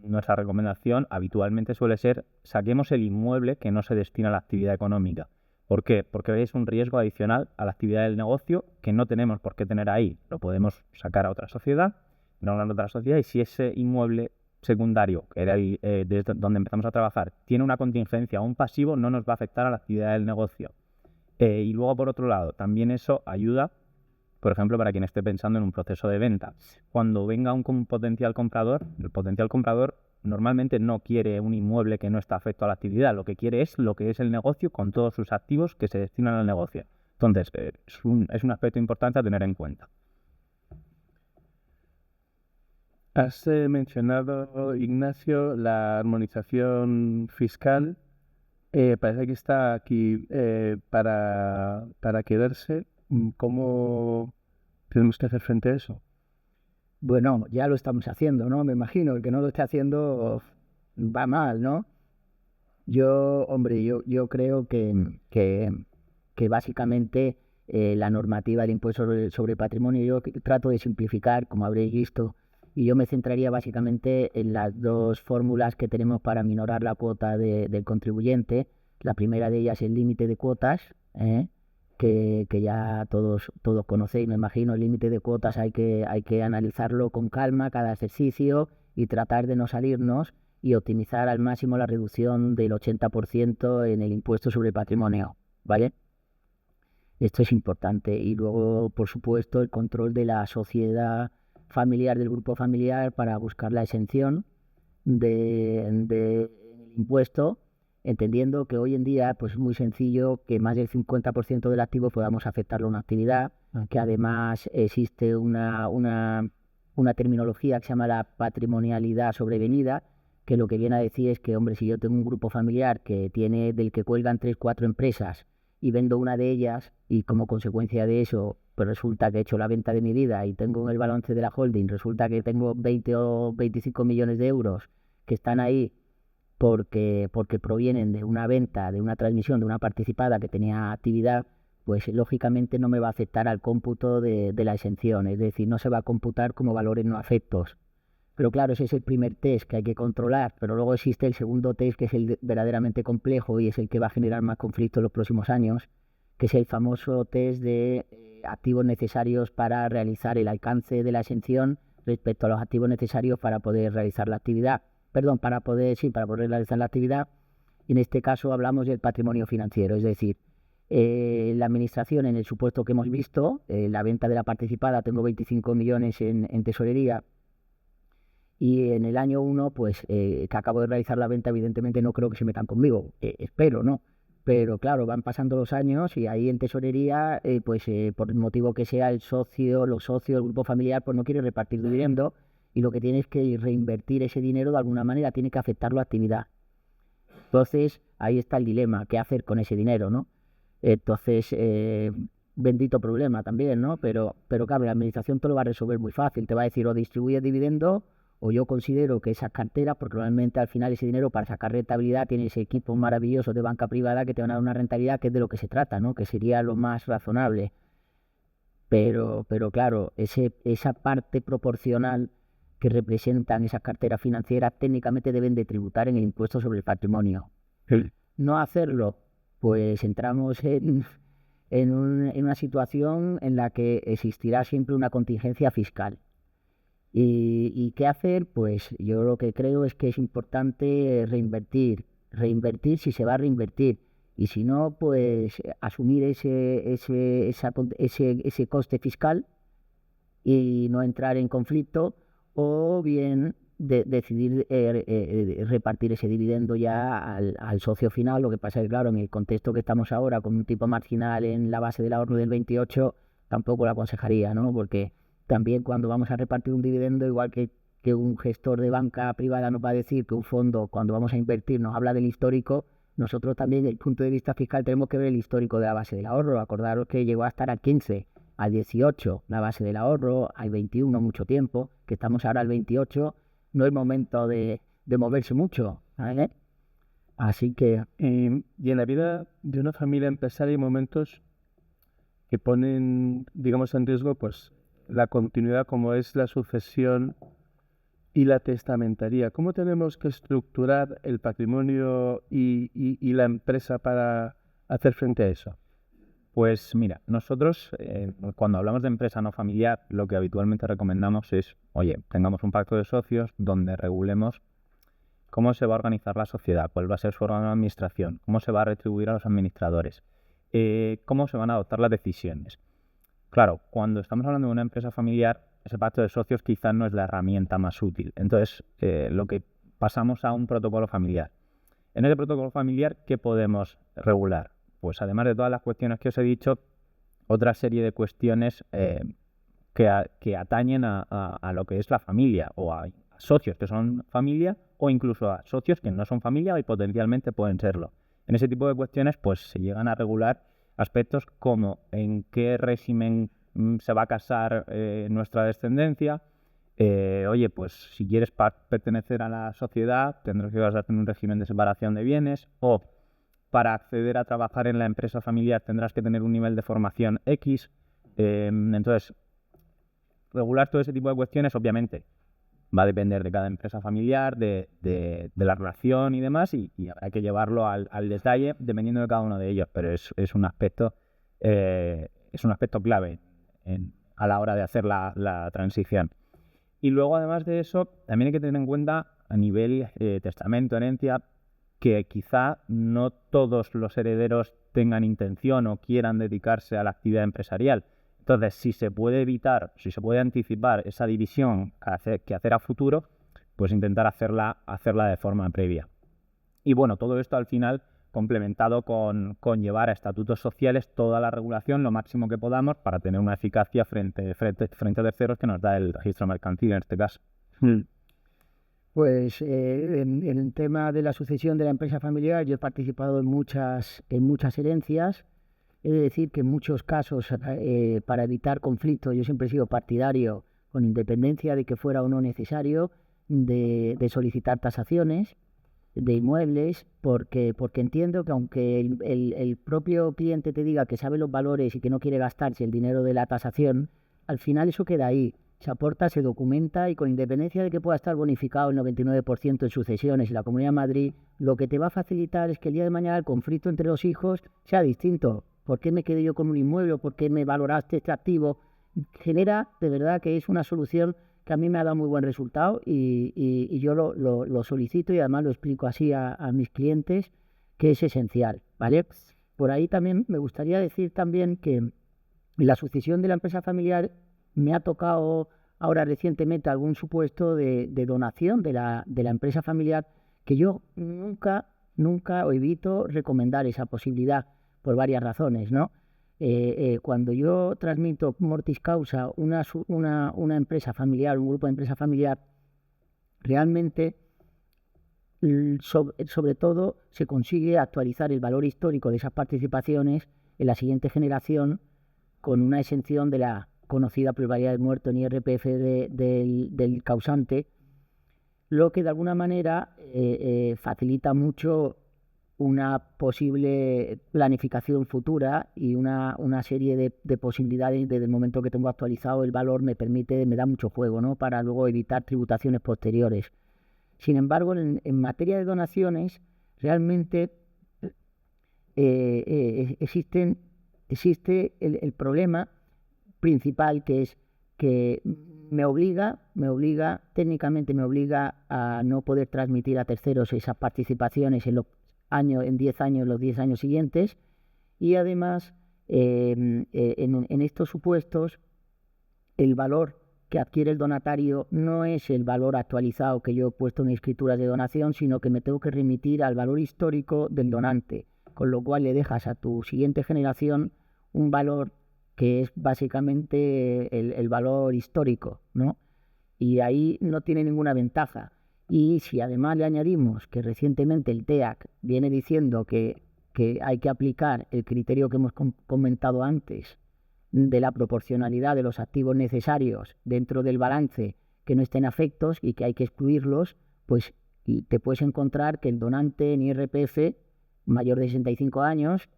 Nuestra recomendación habitualmente suele ser: saquemos el inmueble que no se destina a la actividad económica. ¿Por qué? Porque es un riesgo adicional a la actividad del negocio que no tenemos por qué tener ahí. Lo podemos sacar a otra sociedad, y si ese inmueble secundario, que era desde donde empezamos a trabajar, tiene una contingencia o un pasivo, no nos va a afectar a la actividad del negocio. Y luego, por otro lado, también eso ayuda, por ejemplo, para quien esté pensando en un proceso de venta. Cuando venga un potencial comprador, el potencial comprador normalmente no quiere un inmueble que no está afecto a la actividad, lo que quiere es lo que es el negocio con todos sus activos que se destinan al negocio. Entonces, es un aspecto importante a tener en cuenta. Has mencionado, Ignacio, la armonización fiscal. Parece que está aquí para quedarse. ¿Cómo tenemos que hacer frente a eso? Bueno, ya lo estamos haciendo, ¿no? Me imagino, el que no lo esté haciendo va mal, ¿no? Yo creo que básicamente la normativa del impuesto sobre patrimonio, yo trato de simplificar, como habréis visto, y yo me centraría básicamente en las dos fórmulas que tenemos para minorar la cuota del contribuyente. La primera de ellas es el límite de cuotas, que ya todos conocéis, me imagino. El límite de cuotas hay que analizarlo con calma cada ejercicio y tratar de no salirnos y optimizar al máximo la reducción del 80% en el impuesto sobre el patrimonio, ¿vale? Esto es importante. Y luego, por supuesto, el control de la sociedad familiar, del grupo familiar, para buscar la exención del impuesto, entendiendo que hoy en día pues es muy sencillo que más del 50% del activo podamos afectarlo a una actividad, que además existe una terminología que se llama la patrimonialidad sobrevenida, que lo que viene a decir es que, hombre, si yo tengo un grupo familiar del que cuelgan 3-4 empresas y vendo una de ellas y como consecuencia de eso pues resulta que he hecho la venta de mi vida y tengo en el balance de la holding, resulta que tengo 20 o 25 millones de euros que están ahí porque provienen de una venta, de una transmisión, de una participada que tenía actividad, pues lógicamente no me va a afectar al cómputo de la exención, es decir, no se va a computar como valores no afectos. Pero claro, ese es el primer test que hay que controlar, pero luego existe el segundo test, que es el verdaderamente complejo y es el que va a generar más conflictos en los próximos años, que es el famoso test de activos necesarios para realizar el alcance de la exención respecto a los activos necesarios para poder realizar la actividad. Perdón, para poder realizar la actividad. Y en este caso hablamos del patrimonio financiero, es decir, la administración, en el supuesto que hemos visto, la venta de la participada, tengo 25 millones en tesorería, y en el año 1, pues que acabo de realizar la venta, evidentemente no creo que se metan conmigo, espero, ¿no? Pero claro, van pasando los años y ahí en tesorería, por el motivo que sea, los socios, el grupo familiar, pues no quiere repartir dividendo y lo que tiene es que reinvertir ese dinero de alguna manera, tiene que afectarlo a actividad. Entonces, ahí está el dilema, ¿qué hacer con ese dinero, no? Entonces, bendito problema también, ¿no? Pero claro, la administración te lo va a resolver muy fácil, te va a decir o distribuye dividendo o yo considero que esas carteras, porque realmente al final ese dinero para sacar rentabilidad tiene ese equipo maravilloso de banca privada que te van a dar una rentabilidad que es de lo que se trata, ¿no? Que sería lo más razonable. Pero claro, esa parte proporcional que representan esas carteras financieras técnicamente deben de tributar en el impuesto sobre el patrimonio. No hacerlo, pues entramos en una situación en la que existirá siempre una contingencia fiscal. ¿Y qué hacer? Pues yo lo que creo es que es importante reinvertir si se va a reinvertir, y si no, pues asumir ese coste fiscal y no entrar en conflicto, o bien decidir repartir ese dividendo ya al socio final. Lo que pasa es que, claro, en el contexto que estamos ahora, con un tipo marginal en la base del ahorro del 28, tampoco lo aconsejaría, ¿no? Porque también cuando vamos a repartir un dividendo, igual que un gestor de banca privada nos va a decir que un fondo, cuando vamos a invertir, nos habla del histórico, nosotros también, desde el punto de vista fiscal, tenemos que ver el histórico de la base del ahorro. Acordaros que llegó a estar a 15, a 18 la base del ahorro, al 21 mucho tiempo, que estamos ahora al 28, no es momento de moverse mucho, ¿vale? Así que... Y en la vida de una familia empresaria hay momentos que ponen, digamos, en riesgo pues la continuidad, como es la sucesión y la testamentaría. ¿Cómo tenemos que estructurar el patrimonio y la empresa para hacer frente a eso? Pues mira, nosotros cuando hablamos de empresa no familiar, lo que habitualmente recomendamos es, oye, tengamos un pacto de socios donde regulemos cómo se va a organizar la sociedad, cuál va a ser su órgano de administración, cómo se va a retribuir a los administradores, cómo se van a adoptar las decisiones. Claro, cuando estamos hablando de una empresa familiar, ese pacto de socios quizás no es la herramienta más útil. Entonces, lo que pasamos a un protocolo familiar. En ese protocolo familiar, ¿qué podemos regular? Pues además de todas las cuestiones que os he dicho, otra serie de cuestiones que atañen a lo que es la familia, o a socios que son familia, o incluso a socios que no son familia y potencialmente pueden serlo. En ese tipo de cuestiones pues se llegan a regular aspectos como en qué régimen se va a casar nuestra descendencia. Oye, pues si quieres pertenecer a la sociedad tendrás que casarte en un régimen de separación de bienes, o para acceder a trabajar en la empresa familiar tendrás que tener un nivel de formación X. Entonces, regular todo ese tipo de cuestiones, obviamente, va a depender de cada empresa familiar, de la relación y demás, y habrá que llevarlo al detalle dependiendo de cada uno de ellos, pero es un aspecto clave a la hora de hacer la transición. Y luego, además de eso, también hay que tener en cuenta a nivel testamento, herencia, que quizá no todos los herederos tengan intención o quieran dedicarse a la actividad empresarial. Entonces, si se puede evitar, si se puede anticipar esa división que hacer a futuro, pues intentar hacerla de forma previa. Y bueno, todo esto al final complementado con llevar a estatutos sociales toda la regulación lo máximo que podamos para tener una eficacia frente a terceros que nos da el registro mercantil en este caso. Pues en el tema de la sucesión de la empresa familiar, yo he participado en muchas herencias. He de decir que en muchos casos, para evitar conflictos, yo siempre he sido partidario, con independencia de que fuera o no necesario, de solicitar tasaciones de inmuebles, porque entiendo que aunque el propio cliente te diga que sabe los valores y que no quiere gastarse el dinero de la tasación, al final eso queda ahí. Se aporta, se documenta y con independencia de que pueda estar bonificado el 99% en sucesiones y la Comunidad de Madrid, lo que te va a facilitar es que el día de mañana el conflicto entre los hijos sea distinto. ¿Por qué me quedé yo con un inmueble? ¿Por qué me valoraste este activo? Genera, de verdad, que es una solución que a mí me ha dado muy buen resultado y yo lo solicito y además lo explico así a mis clientes, que es esencial, ¿vale? Por ahí también me gustaría decir también que la sucesión de la empresa familiar me ha tocado ahora recientemente algún supuesto de donación de la empresa familiar que yo nunca o evito recomendar esa posibilidad por varias razones, ¿no? Cuando yo transmito mortis causa una empresa familiar, un grupo de empresa familiar, realmente sobre todo se consigue actualizar el valor histórico de esas participaciones en la siguiente generación con una exención de la conocida pluralidad del muerto en IRPF del causante, lo que de alguna manera facilita mucho una posible planificación futura y una serie de posibilidades. Desde el momento que tengo actualizado el valor me da mucho juego, ¿no? Para luego evitar tributaciones posteriores. Sin embargo, en materia de donaciones, realmente existe el problema principal, que es que técnicamente me obliga a no poder transmitir a terceros esas participaciones en 10 años, los 10 años siguientes, y además en estos supuestos el valor que adquiere el donatario no es el valor actualizado que yo he puesto en escrituras de donación, sino que me tengo que remitir al valor histórico del donante, con lo cual le dejas a tu siguiente generación un valor que es básicamente el valor histórico, ¿no? Y ahí no tiene ninguna ventaja. Y si además le añadimos que recientemente el TEAC viene diciendo que hay que aplicar el criterio que hemos comentado antes de la proporcionalidad de los activos necesarios dentro del balance que no estén afectos y que hay que excluirlos, pues te puedes encontrar que el donante en IRPF mayor de 65 años,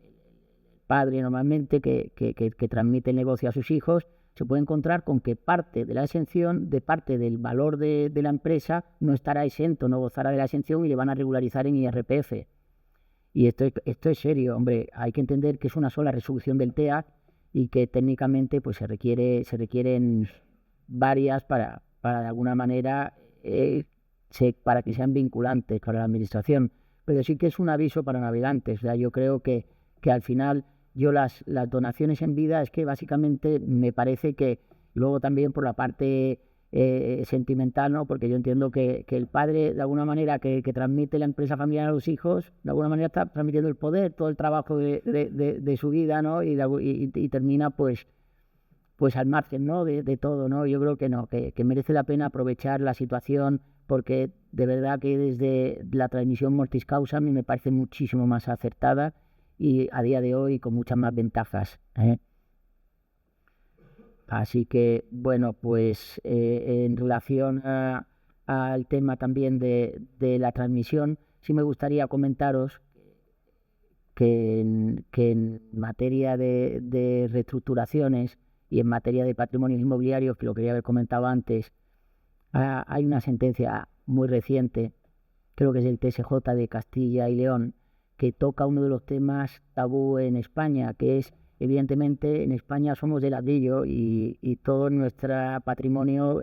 padre normalmente que transmite el negocio a sus hijos, se puede encontrar con que parte de la exención, de parte del valor de la empresa, no estará exento, no gozará de la exención y le van a regularizar en IRPF. Y esto es serio, hombre. Hay que entender que es una sola resolución del TEAC y que técnicamente pues se requieren varias para de alguna manera para que sean vinculantes para la administración. Pero sí que es un aviso para navegantes. O sea, yo creo que al final yo las donaciones en vida es que básicamente me parece que luego también por la parte sentimental, ¿no? Porque yo entiendo que el padre de alguna manera que transmite la empresa familiar a los hijos, de alguna manera está transmitiendo el poder, todo el trabajo de su vida, ¿no? Y termina pues al margen, ¿no? de todo, ¿no? Yo creo que no, que merece la pena aprovechar la situación, porque de verdad que desde la transmisión mortis causa a mí me parece muchísimo más acertada y a día de hoy con muchas más ventajas, ¿eh? Así que, bueno, pues en relación al tema también de la transmisión, sí me gustaría comentaros que en materia de reestructuraciones y en materia de patrimonios inmobiliarios, que lo quería haber comentado antes, Hay una sentencia muy reciente, creo que es el TSJ de Castilla y León, que toca uno de los temas tabú en España, que es, evidentemente, en España somos de ladrillo y todo nuestro patrimonio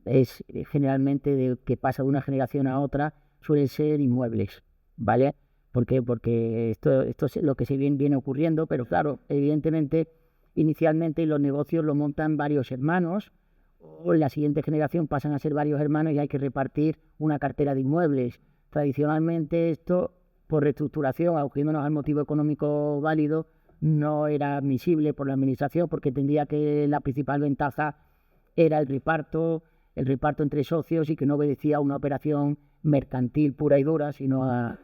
es generalmente que pasa de una generación a otra, suelen ser inmuebles, ¿vale? ¿Por qué? Porque esto es lo que se viene ocurriendo, pero claro, evidentemente, inicialmente los negocios lo montan varios hermanos, o en la siguiente generación pasan a ser varios hermanos y hay que repartir una cartera de inmuebles. Tradicionalmente esto, por reestructuración, acogiéndonos al motivo económico válido, no era admisible por la administración porque entendía que la principal ventaja era el reparto entre socios y que no obedecía a una operación mercantil pura y dura, sino a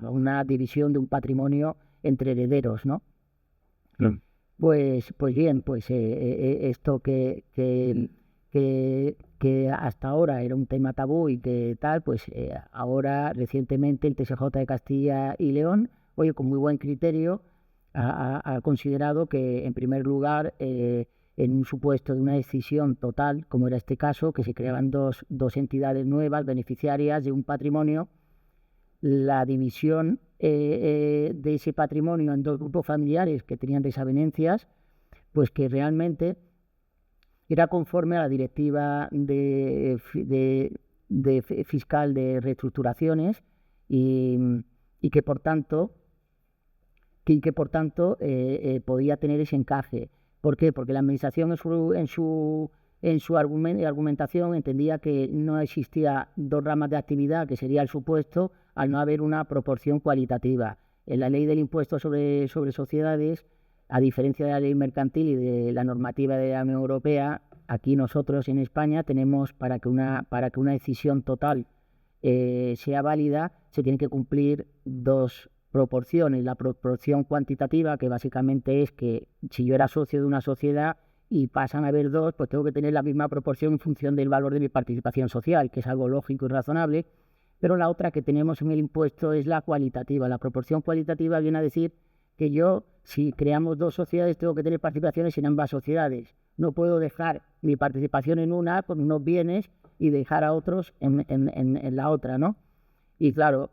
una división de un patrimonio entre herederos, ¿no? Claro. Pues bien, esto que hasta ahora era un tema tabú y que tal, ahora recientemente el TSJ de Castilla y León, oye, con muy buen criterio, ha considerado que, en primer lugar, en un supuesto de una decisión total, como era este caso, que se creaban dos entidades nuevas beneficiarias de un patrimonio, la división de ese patrimonio en dos grupos familiares que tenían desavenencias, pues que realmente era conforme a la directiva fiscal de reestructuraciones y que por tanto podía tener ese encaje. ¿Por qué? Porque la administración en su argumentación entendía que no existía dos ramas de actividad, que sería el supuesto, al no haber una proporción cualitativa. En la ley del impuesto sobre sociedades, a diferencia de la ley mercantil y de la normativa de la Unión Europea, aquí nosotros en España tenemos, para que una decisión total sea válida, se tienen que cumplir dos proporciones. La proporción cuantitativa, que básicamente es que si yo era socio de una sociedad y pasan a haber dos, pues tengo que tener la misma proporción en función del valor de mi participación social, que es algo lógico y razonable. Pero la otra que tenemos en el impuesto es la cualitativa. La proporción cualitativa viene a decir que yo, si creamos dos sociedades, tengo que tener participaciones en ambas sociedades. No puedo dejar mi participación en una con unos bienes y dejar a otros en la otra, ¿no? Y claro,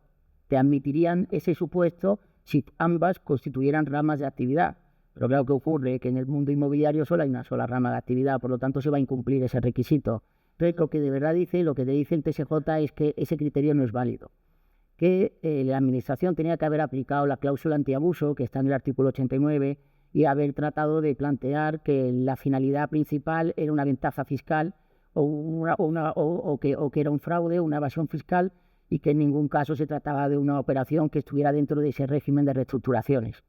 te admitirían ese supuesto si ambas constituyeran ramas de actividad. Pero claro, ¿qué ocurre? Que en el mundo inmobiliario solo hay una sola rama de actividad, por lo tanto se va a incumplir ese requisito. Entonces, lo que de verdad lo que te dice el TSJ es que ese criterio no es válido. Que la administración tenía que haber aplicado la cláusula antiabuso, que está en el artículo 89, y haber tratado de plantear que la finalidad principal era una ventaja fiscal o que era un fraude o una evasión fiscal, y que en ningún caso se trataba de una operación que estuviera dentro de ese régimen de reestructuraciones.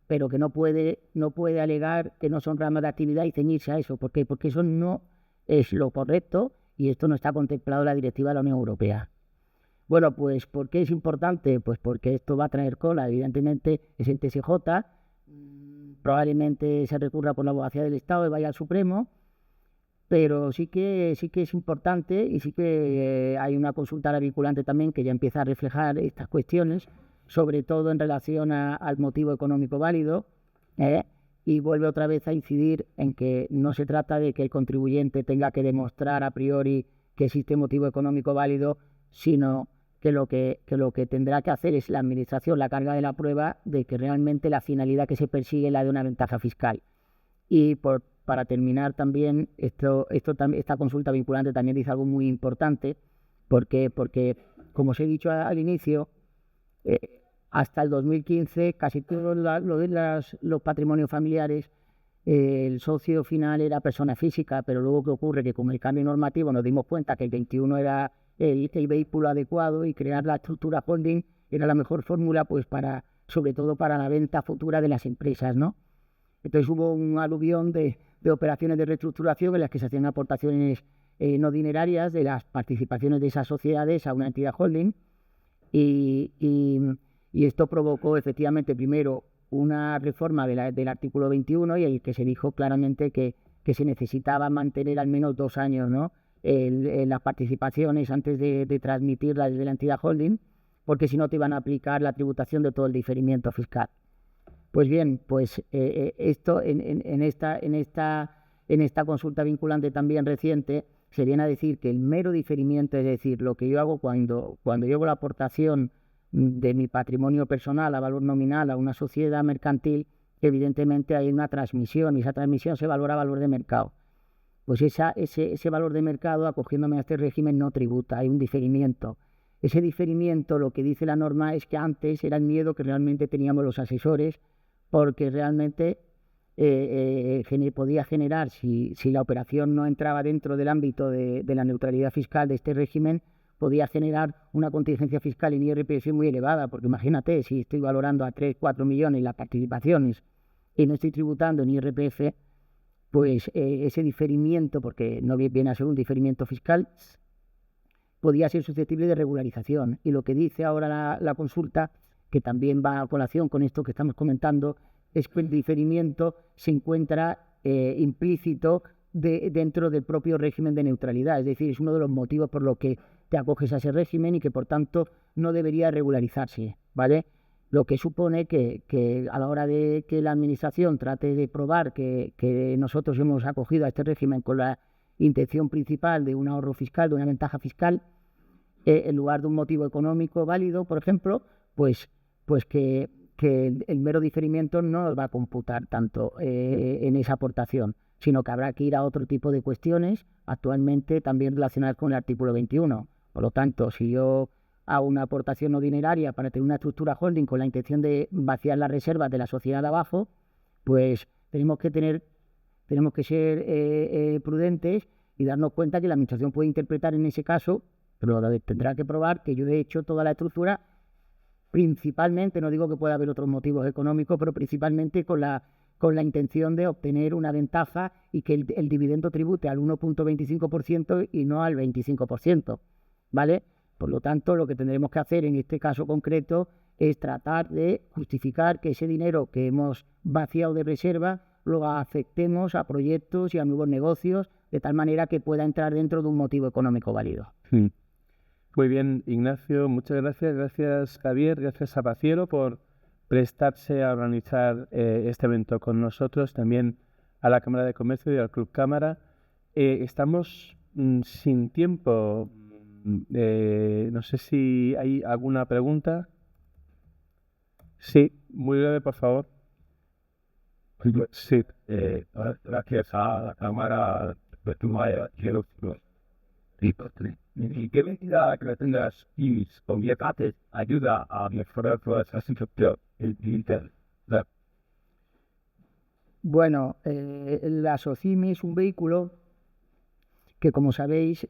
Pero que no puede alegar que no son ramas de actividad y ceñirse a eso. ¿Por qué? Porque eso no es lo correcto y esto no está contemplado en la directiva de la Unión Europea. Bueno, pues ¿por qué es importante? Pues porque esto va a traer cola. Evidentemente es el TSJ, probablemente se recurra por la abogacía del Estado y vaya al Supremo, pero sí que es importante y sí que hay una consulta vinculante también que ya empieza a reflejar estas cuestiones, sobre todo en relación al motivo económico válido, y vuelve otra vez a incidir en que no se trata de que el contribuyente tenga que demostrar a priori que existe motivo económico válido, sino que lo que tendrá que hacer es la administración la carga de la prueba de que realmente la finalidad que se persigue es la de una ventaja fiscal. Y para terminar también, esta consulta vinculante también dice algo muy importante, porque como os he dicho al inicio, hasta el 2015 casi todos los patrimonios familiares, el socio final era persona física, pero luego ¿qué ocurre? Que con el cambio normativo nos dimos cuenta que el 21 era el vehículo adecuado y crear la estructura holding era la mejor fórmula, pues sobre todo para la venta futura de las empresas, ¿no? Entonces hubo un aluvión de operaciones de reestructuración en las que se hacían aportaciones no dinerarias de las participaciones de esas sociedades a una entidad holding y esto provocó efectivamente primero una reforma del artículo 21 y el que se dijo claramente que se necesitaba mantener al menos 2 años, ¿no? Las participaciones antes de transmitirlas desde la entidad holding, porque si no te iban a aplicar la tributación de todo el diferimiento fiscal. Pues bien, esto en esta consulta vinculante también reciente se viene a decir que el mero diferimiento, es decir, lo que yo hago cuando llevo la aportación de mi patrimonio personal a valor nominal a una sociedad mercantil, evidentemente hay una transmisión y esa transmisión se valora a valor de mercado. Pues ese valor de mercado, acogiéndome a este régimen, no tributa, hay un diferimiento. Ese diferimiento, lo que dice la norma es que antes era el miedo que realmente teníamos los asesores, porque realmente podía generar, si la operación no entraba dentro del ámbito de la neutralidad fiscal de este régimen, podía generar una contingencia fiscal en IRPF muy elevada, porque imagínate, si estoy valorando a 3, 4 millones las participaciones y no estoy tributando en IRPF, pues ese diferimiento, porque no viene a ser un diferimiento fiscal, podía ser susceptible de regularización. Y lo que dice ahora la consulta, que también va a colación con esto que estamos comentando, es que el diferimiento se encuentra implícito dentro del propio régimen de neutralidad. Es decir, es uno de los motivos por los que te acoges a ese régimen y que, por tanto, no debería regularizarse, ¿vale? Lo que supone que a la hora de que la Administración trate de probar que nosotros hemos acogido a este régimen con la intención principal de un ahorro fiscal, de una ventaja fiscal, en lugar de un motivo económico válido, por ejemplo, pues que el mero diferimiento no nos va a computar tanto en esa aportación, sino que habrá que ir a otro tipo de cuestiones, actualmente también relacionadas con el artículo 21. Por lo tanto, si yo hago una aportación no dineraria para tener una estructura holding con la intención de vaciar las reservas de la sociedad de abajo, pues tenemos que ser prudentes y darnos cuenta que la Administración puede interpretar en ese caso, pero tendrá que probar que yo he hecho toda la estructura principalmente, no digo que pueda haber otros motivos económicos, pero principalmente con la intención de obtener una ventaja y que el dividendo tribute al 1.25% y no al 25%, ¿vale? Por lo tanto, lo que tendremos que hacer en este caso concreto es tratar de justificar que ese dinero que hemos vaciado de reserva lo afectemos a proyectos y a nuevos negocios, de tal manera que pueda entrar dentro de un motivo económico válido. Sí. Muy bien, Ignacio, muchas gracias. Gracias, Javier, gracias a Paciero por prestarse a organizar este evento con nosotros, también a la Cámara de Comercio y al Club Cámara. Estamos sin tiempo. No sé si hay alguna pregunta. Sí, muy breve, por favor. Sí. Gracias a la Cámara de Tumaya ¿En qué medida que tengas IMIs o viajes ayuda a mejorar la situación digital? Bueno, la SOCIMI es un vehículo que, como sabéis,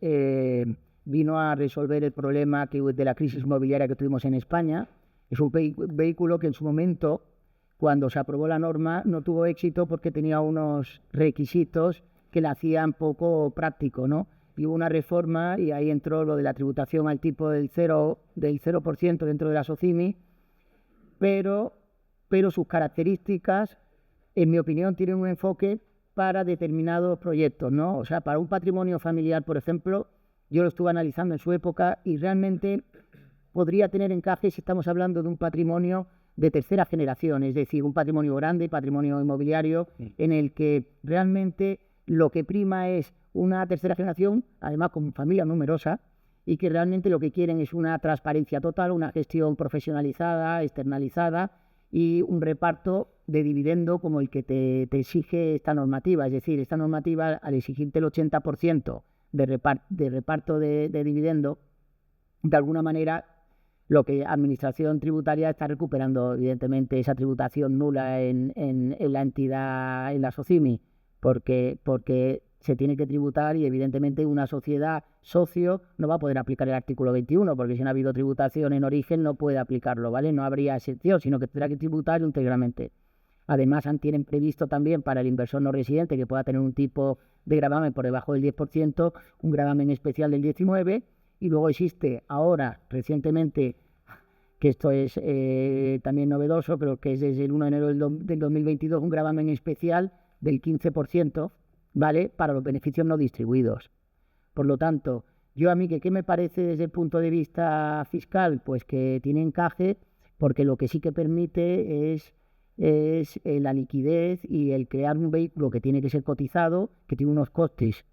vino a resolver el problema de la crisis inmobiliaria que tuvimos en España. Es un vehículo que en su momento, cuando se aprobó la norma, no tuvo éxito porque tenía unos requisitos que la hacían poco práctico, ¿no? Y hubo una reforma y ahí entró lo de la tributación al tipo del 0% dentro de la SOCIMI, pero sus características, en mi opinión, tienen un enfoque para determinados proyectos, ¿no? O sea, para un patrimonio familiar, por ejemplo, yo lo estuve analizando en su época y realmente podría tener encaje si estamos hablando de un patrimonio de tercera generación, es decir, un patrimonio grande, patrimonio inmobiliario, en el que realmente lo que prima es una tercera generación, además con familia numerosa, y que realmente lo que quieren es una transparencia total, una gestión profesionalizada, externalizada y un reparto de dividendo como el que te exige esta normativa. Es decir, esta normativa, al exigirte el 80% de reparto de dividendo, de alguna manera lo que Administración Tributaria está recuperando, evidentemente, esa tributación nula en la entidad, en la SOCIMI, porque se tiene que tributar y evidentemente una sociedad socio no va a poder aplicar el artículo 21, porque si no ha habido tributación en origen no puede aplicarlo, ¿vale? No habría excepción, sino que tendrá que tributar íntegramente. Además, tienen previsto también para el inversor no residente que pueda tener un tipo de gravamen por debajo del 10%, un gravamen especial del 19%, y luego existe ahora, recientemente, que esto es también novedoso, pero que es desde el 1 de enero del 2022, un gravamen especial del 15%, ¿vale? Para los beneficios no distribuidos. Por lo tanto, yo a mí, ¿qué me parece desde el punto de vista fiscal? Pues que tiene encaje, porque lo que sí que permite es la liquidez y el crear un vehículo que tiene que ser cotizado, que tiene unos costes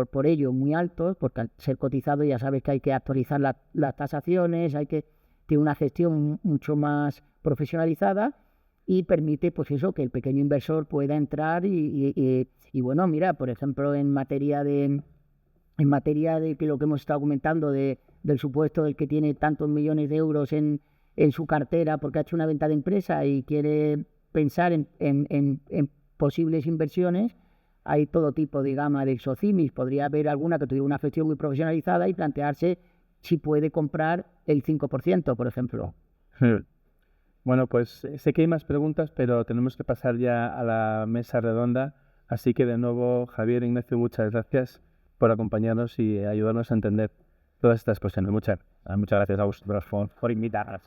por ello muy altos, porque al ser cotizado ya sabes que hay que actualizar las tasaciones, tiene una gestión mucho más profesionalizada y permite pues eso, que el pequeño inversor pueda entrar y bueno, mira, por ejemplo, en materia de que lo que hemos estado comentando del supuesto del que tiene tantos millones de euros en su cartera porque ha hecho una venta de empresa y quiere pensar en posibles inversiones, hay todo tipo de gama de socimis. Podría haber alguna que tuviera una gestión muy profesionalizada y plantearse si puede comprar el 5%, por ejemplo. Bueno, pues sé que hay más preguntas, pero tenemos que pasar ya a la mesa redonda. Así que de nuevo, Javier, Ignacio, muchas gracias por acompañarnos y ayudarnos a entender todas estas cuestiones. Muchas Muchas gracias a vosotros por invitarnos.